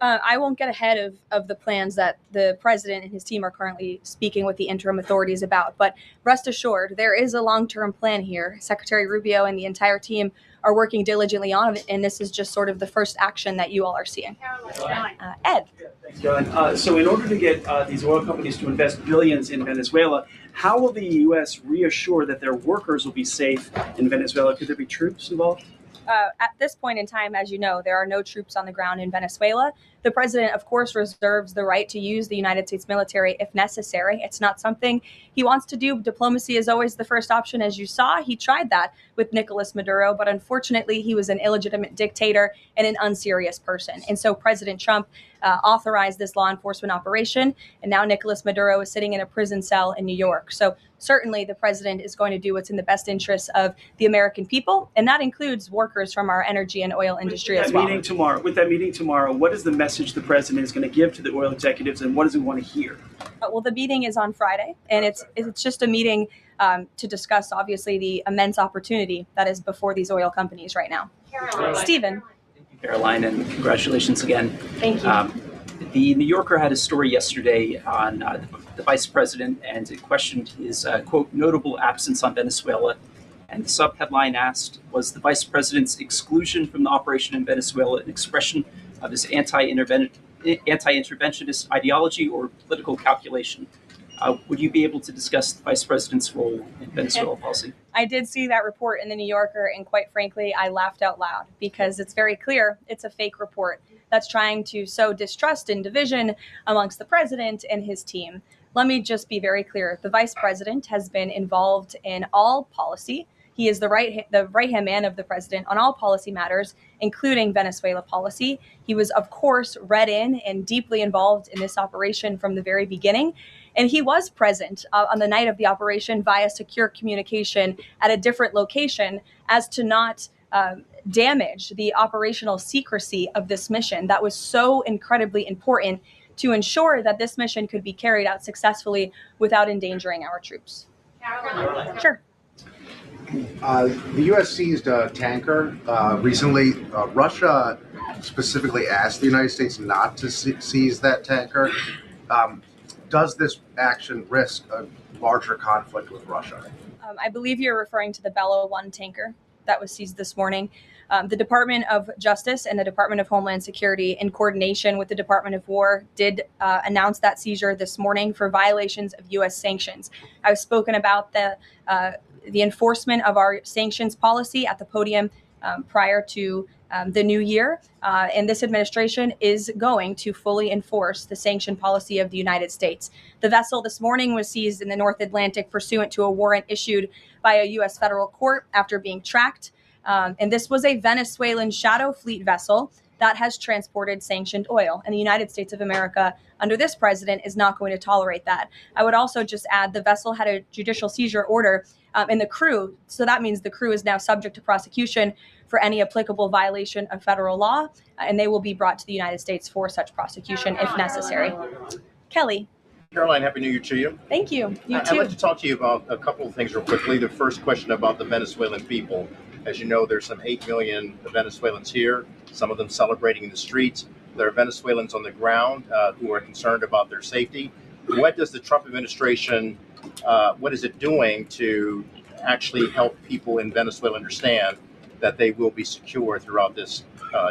I won't get ahead of the plans that the president and his team are currently speaking with the interim authorities about, but rest assured, there is a long-term plan here. Secretary Rubio and the entire team are working diligently on it, and this is just sort of the first action that you all are seeing. Ed. Thanks, Caroline. So in order to get these oil companies to invest billions in Venezuela, how will the U.S. reassure that their workers will be safe in Venezuela? Could there be troops involved? At this point in time, as you know, there are no troops on the ground in Venezuela. The president, of course, reserves the right to use the United States military if necessary. It's not something he wants to do. Diplomacy is always the first option. As you saw, he tried that with Nicolas Maduro, but unfortunately, he was an illegitimate dictator and an unserious person. And so President Trump authorized this law enforcement operation, and now Nicolas Maduro is sitting in a prison cell in New York. So certainly the president is going to do what's in the best interests of the American people, and that includes workers from our energy and oil industry as well. With that meeting tomorrow, what is the message the president is going to give to the oil executives, and what does he want to hear? Well, the meeting is on Friday, and it's just a meeting to discuss, obviously, the immense opportunity that is before these oil companies right now. Stephen. Thank you, Caroline, and congratulations again. Thank you. The New Yorker had a story yesterday on the vice president, and it questioned his, quote, notable absence on Venezuela. And the sub-headline asked, was the vice president's exclusion from the operation in Venezuela an expression of his anti-interventionist ideology or political calculation? Would you be able to discuss the vice president's role in Venezuela policy? I did see that report in the New Yorker, and quite frankly, I laughed out loud because it's very clear it's a fake report that's trying to sow distrust and division amongst the president and his team. Let me just be very clear. The vice president has been involved in all policy. He is the right-hand man of the president on all policy matters, including Venezuela policy. He was, of course, read in and deeply involved in this operation from the very beginning. And he was present on the night of the operation via secure communication at a different location as to not damage the operational secrecy of this mission that was so incredibly important to ensure that this mission could be carried out successfully without endangering our troops. Karoline. Sure. The U.S. seized a tanker recently. Russia specifically asked the United States not to seize that tanker. Does this action risk a larger conflict with Russia? I believe you're referring to the Bella 1 tanker that was seized this morning. The Department of Justice and the Department of Homeland Security, in coordination with the Department of War, did announce that seizure this morning for violations of U.S. sanctions. I've spoken about the enforcement of our sanctions policy at the podium prior to the new year, and this administration is going to fully enforce the sanction policy of the United States. The vessel this morning was seized in the North Atlantic pursuant to a warrant issued by a U.S. federal court after being tracked. And this was a Venezuelan shadow fleet vessel that has transported sanctioned oil. And the United States of America, under this president, is not going to tolerate that. I would also just add the vessel had a judicial seizure order in the crew. So that means the crew is now subject to prosecution for any applicable violation of federal law, and they will be brought to the United States for such prosecution if necessary. Kelly. Karoline, Happy New Year to you. Thank you. You I'd too. like to talk to you about a couple of things real quickly. The first question about the Venezuelan people. As you know, there's some 8 million Venezuelans here, some of them celebrating in the streets. There are Venezuelans on the ground who are concerned about their safety. What does the Trump administration, what is it doing to actually help people in Venezuela understand that they will be secure throughout this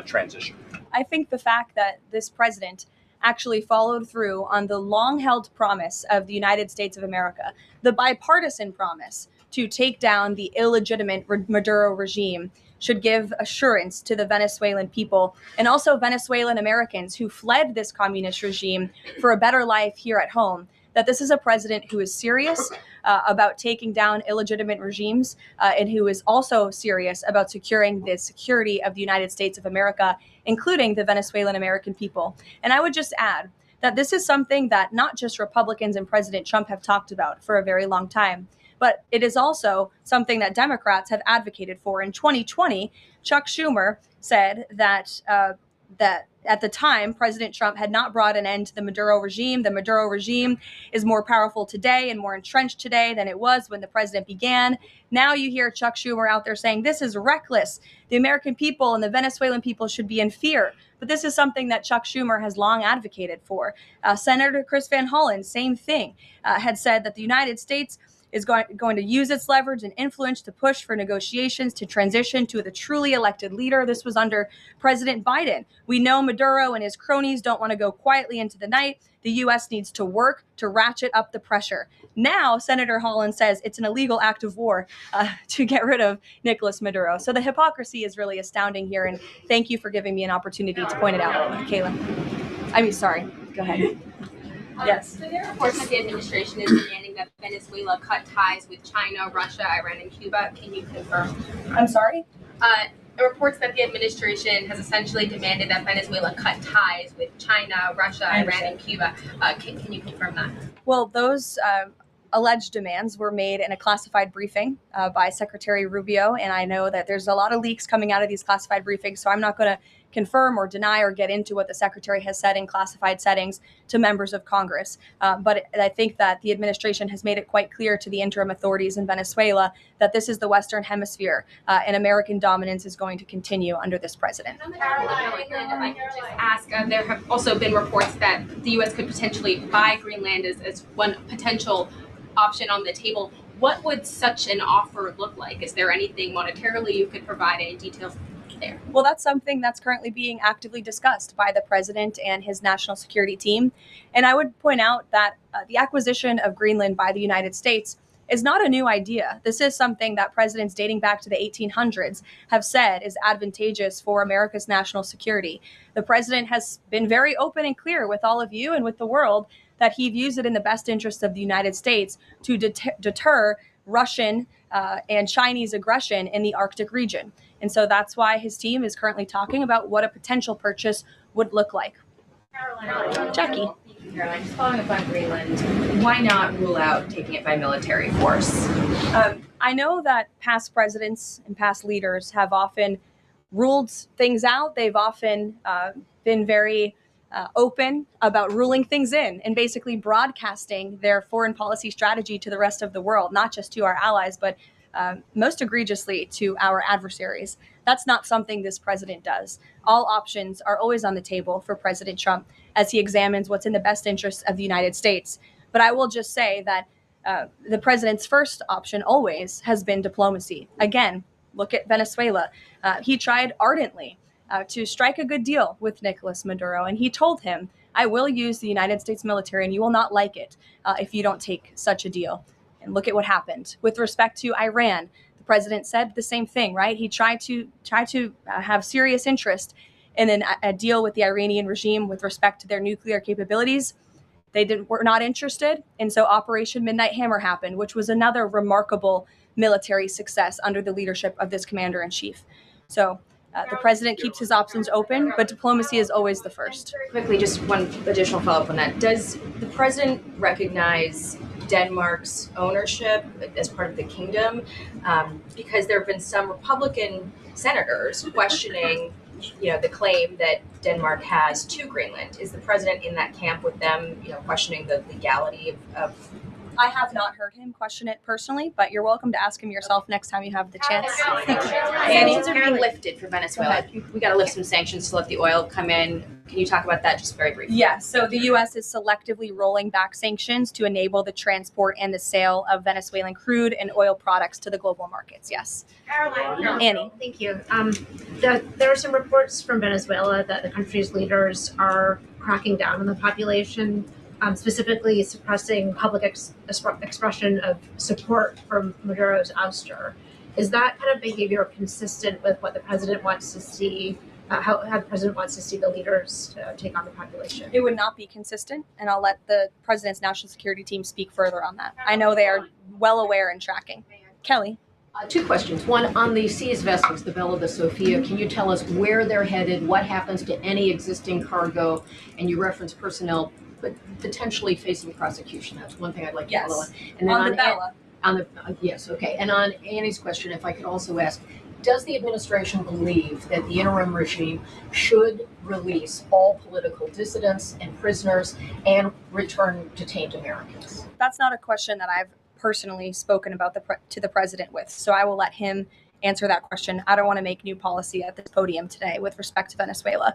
transition? I think the fact that this president actually followed through on the long-held promise of the United States of America, the bipartisan promise to take down the illegitimate Maduro regime, should give assurance to the Venezuelan people and also Venezuelan Americans who fled this communist regime for a better life here at home, that this is a president who is serious about taking down illegitimate regimes and who is also serious about securing the security of the United States of America, including the Venezuelan American people. And I would just add that this is something that not just Republicans and President Trump have talked about for a very long time, but it is also something that Democrats have advocated for. In 2020, Chuck Schumer said that that at the time, President Trump had not brought an end to the Maduro regime. The Maduro regime is more powerful today and more entrenched today than it was when the president began. Now you hear Chuck Schumer out there saying this is reckless. The American people and the Venezuelan people should be in fear. But this is something that Chuck Schumer has long advocated for. Senator Chris Van Hollen, same thing, had said that the United States is going to use its leverage and influence to push for negotiations to transition to the truly elected leader. This was under President Biden. We know Maduro and his cronies don't want to go quietly into the night. The U.S. needs to work to ratchet up the pressure. Now, Senator Holland says it's an illegal act of war to get rid of Nicolas Maduro. So the hypocrisy is really astounding here. And thank you for giving me an opportunity to point it out, Kayla. Sorry. Go ahead. Yes. So there are reports that the administration is demanding that Venezuela cut ties with China, Russia, Iran, and Cuba. Can you confirm? I'm sorry? Reports that the administration has essentially demanded that Venezuela cut ties with China, Russia, Iran, and Cuba. Can you confirm that? Well, those alleged demands were made in a classified briefing by Secretary Rubio, and I know that there's a lot of leaks coming out of these classified briefings, so I'm not going to confirm or deny or get into what the secretary has said in classified settings to members of Congress. But I think that the administration has made it quite clear to the interim authorities in Venezuela that this is the Western Hemisphere and American dominance is going to continue under this president. If I could just ask, there have also been reports that the U.S. could potentially buy Greenland as one potential option on the table. What would such an offer look like? Is there anything monetarily you could provide, any details there? Well, that's something that's currently being actively discussed by the president and his national security team. And I would point out that the acquisition of Greenland by the United States is not a new idea. This is something that presidents dating back to the 1800s have said is advantageous for America's national security. The president has been very open and clear with all of you and with the world that he views it in the best interest of the United States to deter Russian and Chinese aggression in the Arctic region. And so that's why his team is currently talking about what a potential purchase would look like. Jackie. Caroline, just following up on Greenland, why not rule out taking it by military force? I know that past presidents and past leaders have often ruled things out. They've often been very open about ruling things in and basically broadcasting their foreign policy strategy to the rest of the world, not just to our allies, but most egregiously to our adversaries. That's not something this president does. All options are always on the table for President Trump as he examines what's in the best interests of the United States. But I will just say that the president's first option always has been diplomacy. Again, look at Venezuela. He tried ardently to strike a good deal with Nicolas Maduro, and he told him, I will use the United States military and you will not like it if you don't take such a deal. And look at what happened. With respect to Iran, the president said the same thing, right? He tried to have serious interest in a deal with the Iranian regime with respect to their nuclear capabilities. They were not interested. And so Operation Midnight Hammer happened, which was another remarkable military success under the leadership of this commander-in-chief. So the president keeps his options open, but diplomacy is always the first. Quickly, just one additional follow-up on that. Does the president recognize Denmark's ownership as part of the kingdom? Because there have been some Republican senators questioning the claim that Denmark has to Greenland. Is the president in that camp with them, questioning the legality of I have not heard him question it personally, but you're welcome to ask him yourself next time you have the chance. Sanctions are being lifted for Venezuela. We got to lift some sanctions to let the oil come in. Can you talk about that just very briefly? Yes. So the U.S. is selectively rolling back sanctions to enable the transport and the sale of Venezuelan crude and oil products to the global markets. Yes. Caroline. Annie. Thank you. There are some reports from Venezuela that the country's leaders are cracking down on the population, specifically suppressing public expression of support for Maduro's ouster. Is that kind of behavior consistent with what the president wants to see, how the president wants to see the leaders take on the population? It would not be consistent, and I'll let the president's national security team speak further on that. I know they are well aware and tracking. Kelly. Two questions. One, on the seized vessels, the Bella, the Sophia, can you tell us where they're headed, what happens to any existing cargo, and you referenced personnel but potentially facing prosecution? That's one thing I'd like to follow on. And then on the Bella. Yes, okay. And on Annie's question, if I could also ask, does the administration believe that the interim regime should release all political dissidents and prisoners and return detained Americans? That's not a question that I've personally spoken about to the president with, so I will let him answer that question. I don't want to make new policy at this podium today with respect to Venezuela.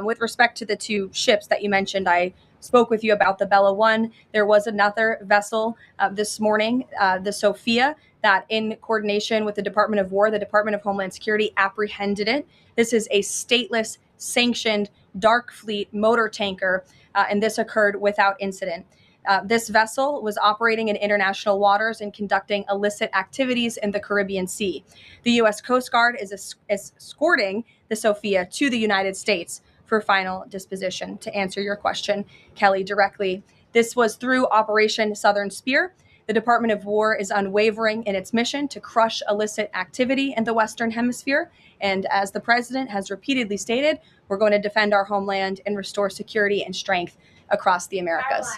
With respect to the two ships that you mentioned, I spoke with you about the Bella 1. There was another vessel this morning, the Sophia, that in coordination with the Department of War, the Department of Homeland Security apprehended it. This is a stateless, sanctioned, dark fleet motor tanker, and this occurred without incident. This vessel was operating in international waters and conducting illicit activities in the Caribbean Sea. The U.S. Coast Guard is escorting the Sophia to the United States for final disposition. To answer your question, Kelly, directly, this was through Operation Southern Spear. The Department of War is unwavering in its mission to crush illicit activity in the Western Hemisphere. And as the president has repeatedly stated, we're going to defend our homeland and restore security and strength across the Americas.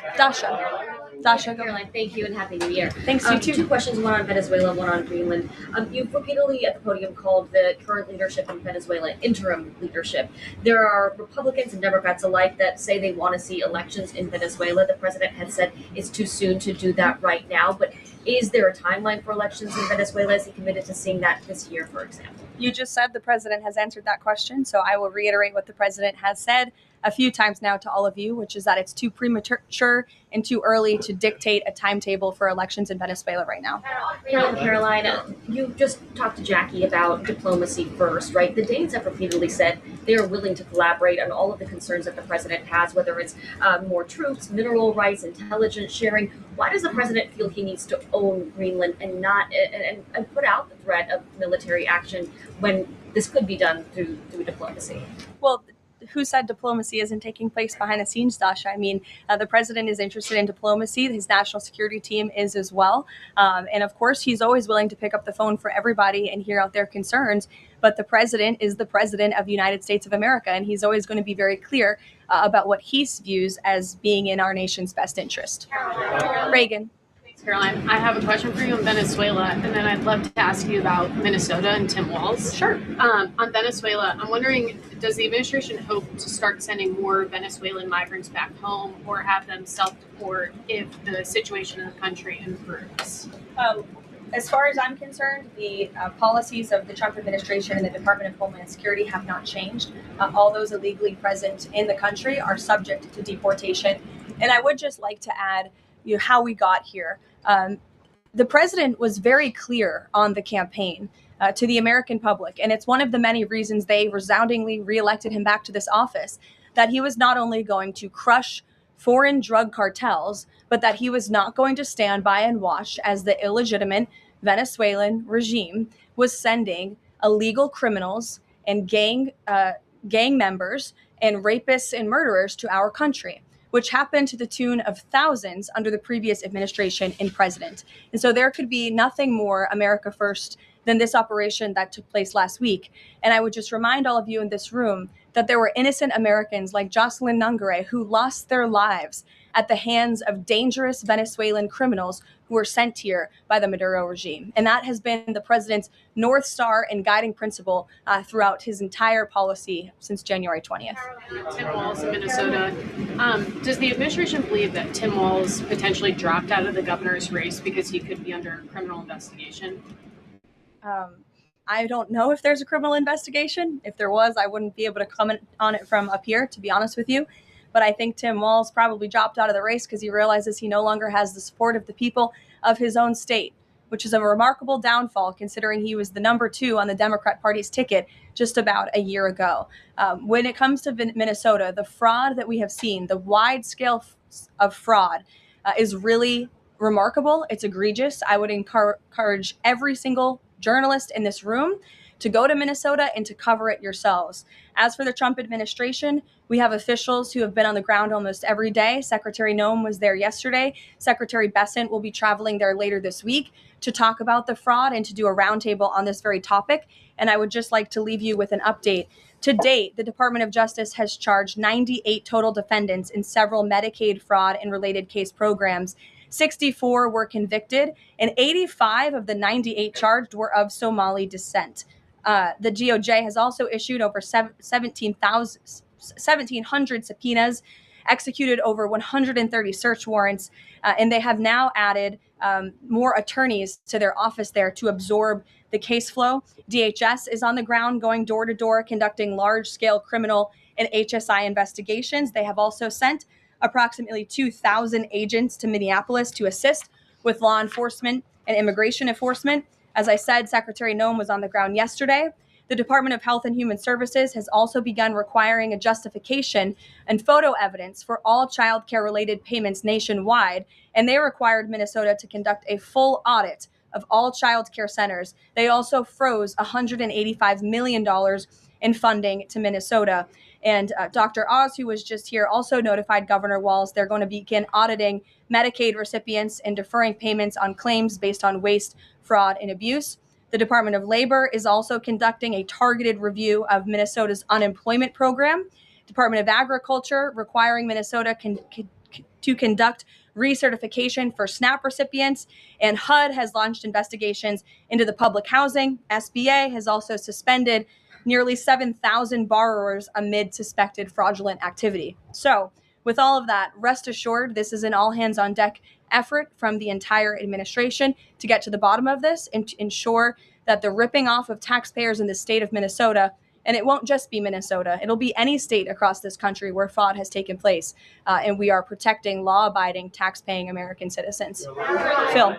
Dasha, Caroline, thank you and Happy New Year. Thanks, you too. Two questions, one on Venezuela, one on Greenland. You've repeatedly at the podium called the current leadership in Venezuela interim leadership. There are Republicans and Democrats alike that say they want to see elections in Venezuela. The president has said it's too soon to do that right now, but is there a timeline for elections in Venezuela? Is he committed to seeing that this year, for example? You just said the president has answered that question, so I will reiterate what the president has said a few times now to all of you, which is that it's too premature and too early to dictate a timetable for elections in Venezuela right now. Caroline, you just talked to Jackie about diplomacy first, right? The Danes have repeatedly said they are willing to collaborate on all of the concerns that the president has, whether it's more troops, mineral rights, intelligence sharing. Why does the president feel he needs to own Greenland and not and put out the threat of military action when this could be done through diplomacy? Well, who said diplomacy isn't taking place behind the scenes, Dasha? I mean, the president is interested in diplomacy. His national security team is as well. And of course, he's always willing to pick up the phone for everybody and hear out their concerns. But the president is the president of the United States of America, and he's always going to be very clear about what he views as being in our nation's best interest. Reagan. Caroline, I have a question for you on Venezuela, and then I'd love to ask you about Minnesota and Tim Walz. Sure. On Venezuela, I'm wondering, does the administration hope to start sending more Venezuelan migrants back home or have them self-deport if the situation in the country improves? As far as I'm concerned, the policies of the Trump administration and the Department of Homeland Security have not changed. All those illegally present in the country are subject to deportation. And I would just like to add, how we got here. The president was very clear on the campaign to the American public, and it's one of the many reasons they resoundingly reelected him back to this office, that he was not only going to crush foreign drug cartels, but that he was not going to stand by and watch as the illegitimate Venezuelan regime was sending illegal criminals and gang members and rapists and murderers to our country, which happened to the tune of thousands under the previous administration and president. And so there could be nothing more America first than this operation that took place last week. And I would just remind all of you in this room that there were innocent Americans like Jocelyn Nungare who lost their lives at the hands of dangerous Venezuelan criminals who were sent here by the Maduro regime. And that has been the president's North Star and guiding principle throughout his entire policy since January 20th. Tim Walz in Minnesota. Does the administration believe that Tim Walz potentially dropped out of the governor's race because he could be under criminal investigation? I don't know if there's a criminal investigation. If there was, I wouldn't be able to comment on it from up here, to be honest with you. But I think Tim Walz probably dropped out of the race because he realizes he no longer has the support of the people of his own state, which is a remarkable downfall considering he was the number 2 on the Democrat Party's ticket just about a year ago. When it comes to Minnesota, the fraud that we have seen, the wide scale of fraud is really remarkable. It's egregious. I would encourage every single journalist in this room to go to Minnesota and to cover it yourselves. As for the Trump administration, we have officials who have been on the ground almost every day. Secretary Noem was there yesterday. Secretary Bessent will be traveling there later this week to talk about the fraud and to do a roundtable on this very topic. And I would just like to leave you with an update. To date, the Department of Justice has charged 98 total defendants in several Medicaid fraud and related case programs. 64 were convicted, and 85 of the 98 charged were of Somali descent. The DOJ has also issued over 1,700 subpoenas, executed over 130 search warrants, and they have now added more attorneys to their office there to absorb the case flow. DHS is on the ground going door to door, conducting large-scale criminal and HSI investigations. They have also sent approximately 2,000 agents to Minneapolis to assist with law enforcement and immigration enforcement. As I said, Secretary Noem was on the ground yesterday. The Department of Health and Human Services has also begun requiring a justification and photo evidence for all child care related payments nationwide, and they required Minnesota to conduct a full audit of all child care centers. They also froze $185 million in funding to Minnesota. And Dr. Oz, who was just here, also notified Governor Walz they're going to begin auditing Medicaid recipients and deferring payments on claims based on waste, fraud, and abuse. The Department of Labor is also conducting a targeted review of Minnesota's unemployment program. Department of Agriculture requiring Minnesota to conduct recertification for SNAP recipients. And HUD has launched investigations into the public housing. SBA has also suspended nearly 7,000 borrowers amid suspected fraudulent activity. So with all of that, rest assured, this is an all hands on deck effort from the entire administration to get to the bottom of this and to ensure that the ripping off of taxpayers in the state of Minnesota, and it won't just be Minnesota, it'll be any state across this country where fraud has taken place, and we are protecting law-abiding, tax-paying American citizens. Phil.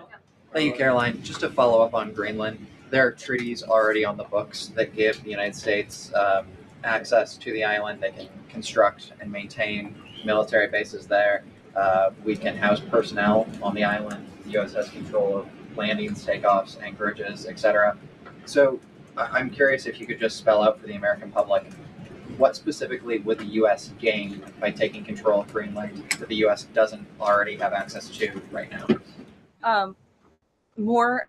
Thank you, Caroline. Just to follow up on Greenland, there are treaties already on the books that give the United States access to the island. They can construct and maintain military bases there. We can house personnel on the island. The U.S. has control of landings, takeoffs, anchorages, etc. So I'm curious if you could just spell out for the American public what specifically would the U.S. gain by taking control of Greenland that the U.S. doesn't already have access to right now? More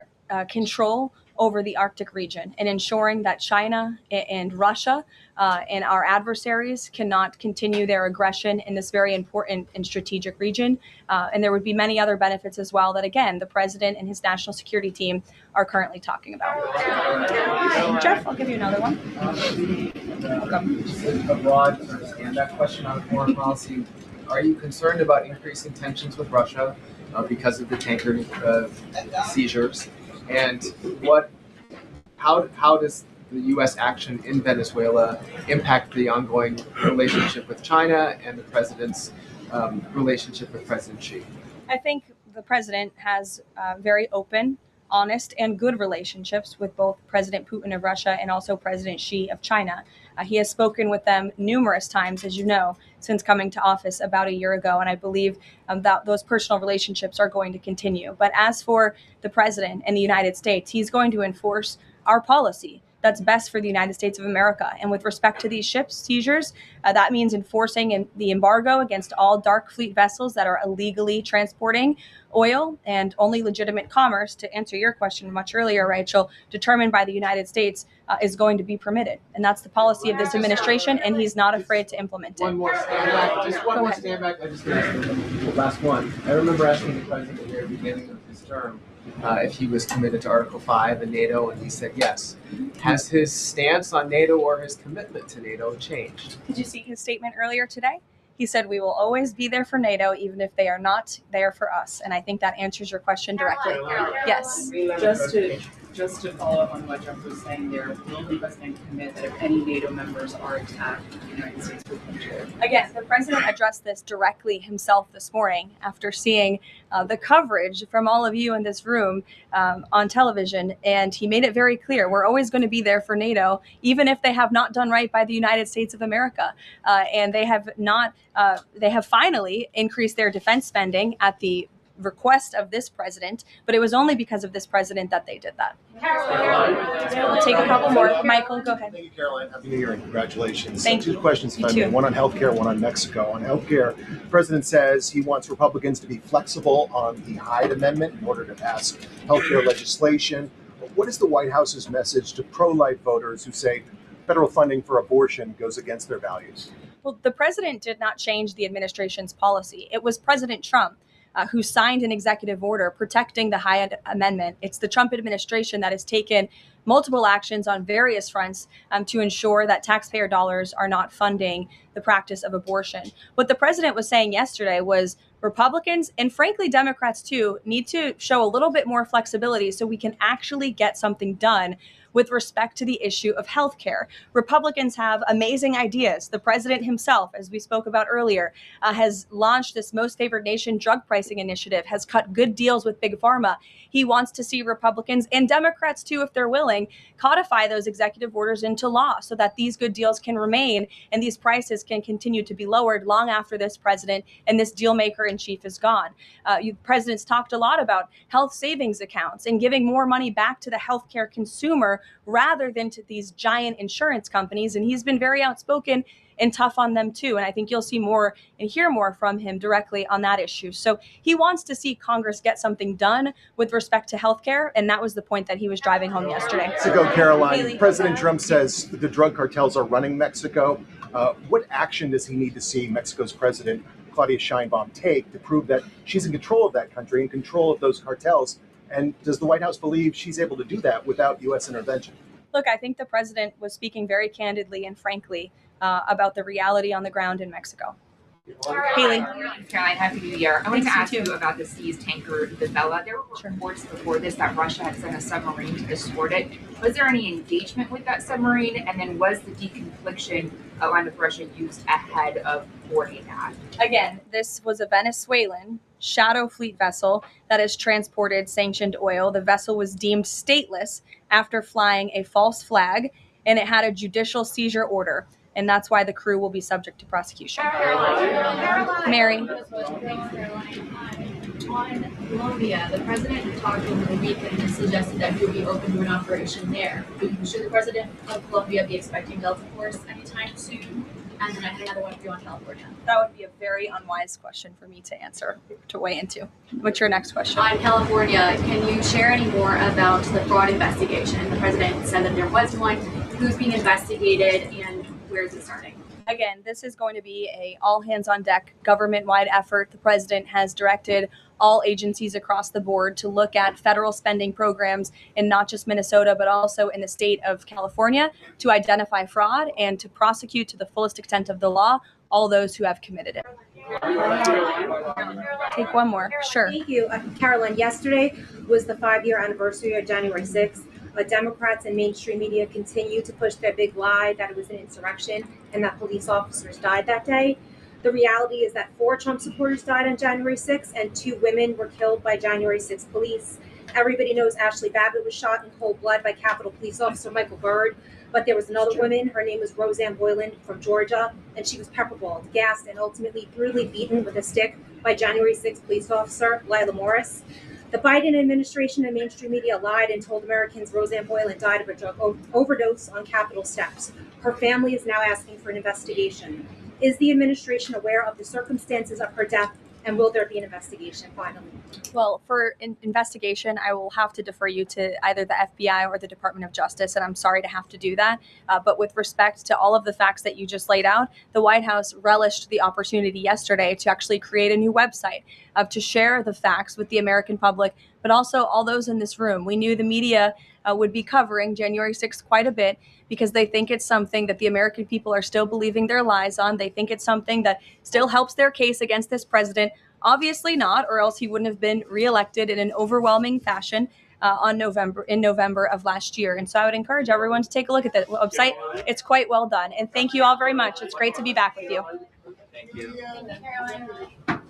control over the Arctic region and ensuring that China and Russia and our adversaries cannot continue their aggression in this very important and strategic region. And there would be many other benefits as well that, again, the president and his national security team are currently talking about. Jeff, I'll give you another one. Just a broad sort of stand-up question on foreign policy. Are you concerned about increasing tensions with Russia because of the tanker seizures? And how does the U.S. action in Venezuela impact the ongoing relationship with China and the president's relationship with President Xi? I think the president has very open, honest, and good relationships with both President Putin of Russia and also President Xi of China. He has spoken with them numerous times, as you know, since coming to office about a year ago, and I believe that those personal relationships are going to continue. But as for the president and the United States, he's going to enforce our policy that's best for the United States of America. And with respect to these ship seizures, that means enforcing the embargo against all dark fleet vessels that are illegally transporting oil, and only legitimate commerce, to answer your question much earlier, Rachel, determined by the United States is going to be permitted. And that's the policy of this administration, and he's not afraid to implement it. One more stand back. Just one more stand back. I just last one. I remember asking the president at the very beginning of his term if he was committed to Article 5 and NATO, and he said yes. Has his stance on NATO or his commitment to NATO changed? Did you see his statement earlier today? He said, we will always be there for NATO, even if they are not there for us. And I think that answers your question directly. Yes. Just to follow up on what Jeff was saying there, will the president commit that if any NATO members are attacked, the United States will come to it? Again, the president addressed this directly himself this morning after seeing the coverage from all of you in this room on television. And he made it very clear, we're always going to be there for NATO, even if they have not done right by the United States of America. And they have not, they have finally increased their defense spending at the request of this president, but it was only because of this president that they did that. We'll take a couple more. Michael, go ahead. Thank you, Caroline. Happy New Year and congratulations. Thank you. Two questions, if You I may. too. One on healthcare, one on Mexico. On healthcare, the president says he wants Republicans to be flexible on the Hyde Amendment in order to pass healthcare legislation. What is the White House's message to pro-life voters who say federal funding for abortion goes against their values? Well, the president did not change the administration's policy. It was President Trump who signed an executive order protecting the Hyde Amendment. It's the Trump administration that has taken multiple actions on various fronts to ensure that taxpayer dollars are not funding the practice of abortion. What the president was saying yesterday was Republicans, and frankly Democrats too, need to show a little bit more flexibility so we can actually get something done with respect to the issue of healthcare. Republicans have amazing ideas. The president himself, as we spoke about earlier, has launched this Most Favored Nation drug pricing initiative, has cut good deals with Big Pharma. He wants to see Republicans and Democrats too, if they're willing, codify those executive orders into law so that these good deals can remain and these prices can continue to be lowered long after this president and this deal maker in chief is gone. Presidents talked a lot about health savings accounts and giving more money back to the healthcare consumer rather than to these giant insurance companies. And he's been very outspoken and tough on them too. And I think you'll see more and hear more from him directly on that issue. So he wants to see Congress get something done with respect to healthcare. And that was the point that he was driving home yesterday. To go, Caroline, Haley. President Trump says the drug cartels are running Mexico. What action does he need to see Mexico's president, Claudia Sheinbaum, take to prove that she's in control of that country, in control of those cartels? And does the White House believe she's able to do that without U.S. intervention? Look, I think the president was speaking very candidly and frankly about the reality on the ground in Mexico. Haley. Caroline, happy New Year. I wanted to ask you about the seized tanker, the Vela. There were reports before this that Russia had sent a submarine to escort it. Was there any engagement with that submarine? And then was the deconfliction line with Russia used ahead of boarding that? Again, this was a Venezuelan shadow fleet vessel that has transported sanctioned oil. The vessel was deemed stateless after flying a false flag, and it had a judicial seizure order. And that's why the crew will be subject to prosecution. Mary. On Colombia, the president talked over the weekend and suggested that he would be open to an operation there. Should the president of Colombia be expecting Delta Force anytime soon? And then I had another one for you on California. That would be a very unwise question for me to answer, to weigh into. What's your next question? On California, can you share any more about the fraud investigation? The president said that there was one. Who's being investigated and where is it starting? Again, this is going to be a all hands on deck government-wide effort. The president has directed all agencies across the board to look at federal spending programs in not just Minnesota, but also in the state of California to identify fraud and to prosecute to the fullest extent of the law all those who have committed it. Take one more. Sure. Thank you. Karoline, yesterday was the 5-year anniversary of January 6th. Democrats and mainstream media continue to push their big lie that it was an insurrection and that police officers died that day. The reality is that 4 Trump supporters died on January 6th and 2 women were killed by January 6th police. Everybody knows Ashley Babbitt was shot in cold blood by Capitol Police Officer Michael Byrd, but there was another woman. Her name was Roseanne Boylan from Georgia, and she was pepperballed, gassed, and ultimately brutally beaten with a stick by January 6th police officer Lila Morris. The Biden administration and mainstream media lied and told Americans Roseanne Boylan died of a drug overdose on Capitol steps. Her family is now asking for an investigation. Is the administration aware of the circumstances of her death, and will there be an investigation finally? Well, for investigation, I will have to defer you to either the FBI or the Department of Justice, and I'm sorry to have to do that. But with respect to all of the facts that you just laid out, the White House relished the opportunity yesterday to actually create a new website to share the facts with the American public, but also all those in this room. We knew the media would be covering January 6th quite a bit because they think it's something that the American people are still believing their lies on. They think it's something that still helps their case against this president. Obviously not, or else he wouldn't have been reelected in an overwhelming fashion in November of last year. And so I would encourage everyone to take a look at the website. It's quite well done. And thank you all very much. It's great to be back with you. Thank you. Thank you, Caroline.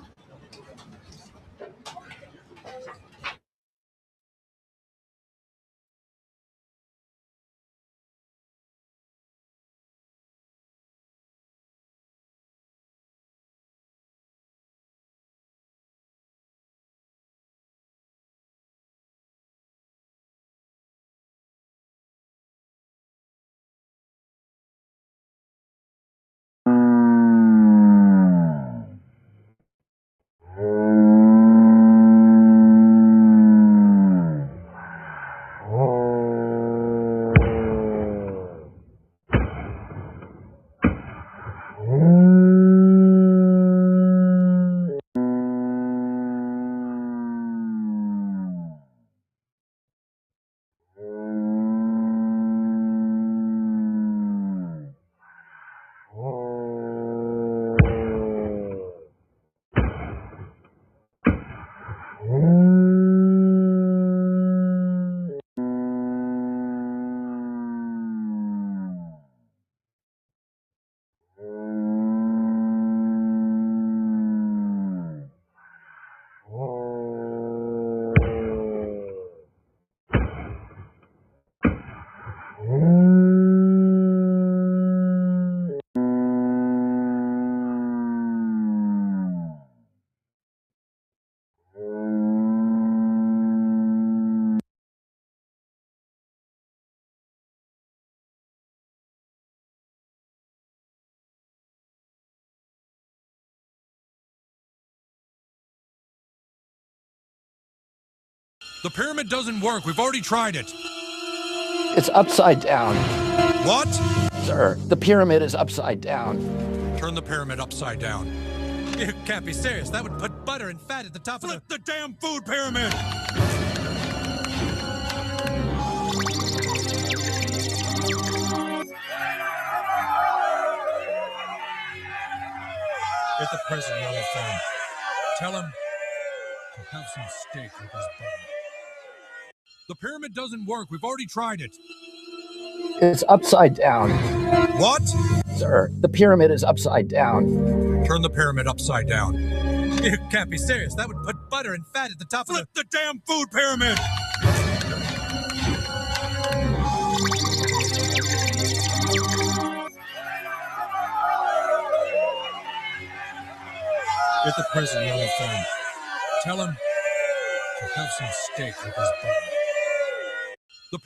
The pyramid doesn't work. We've already tried it. It's upside down. What? Sir, the pyramid is upside down. Turn the pyramid upside down. You can't be serious. That would put butter and fat at the top of the damn food pyramid. Get the president on the phone. Tell him to have some steak with his butter. The pyramid doesn't work. We've already tried it. It's upside down. What? Sir, the pyramid is upside down. Turn the pyramid upside down. You can't be serious. That would put butter and fat at the top of the damn food pyramid. Get the president on the phone. Tell him to have some steak with his body. The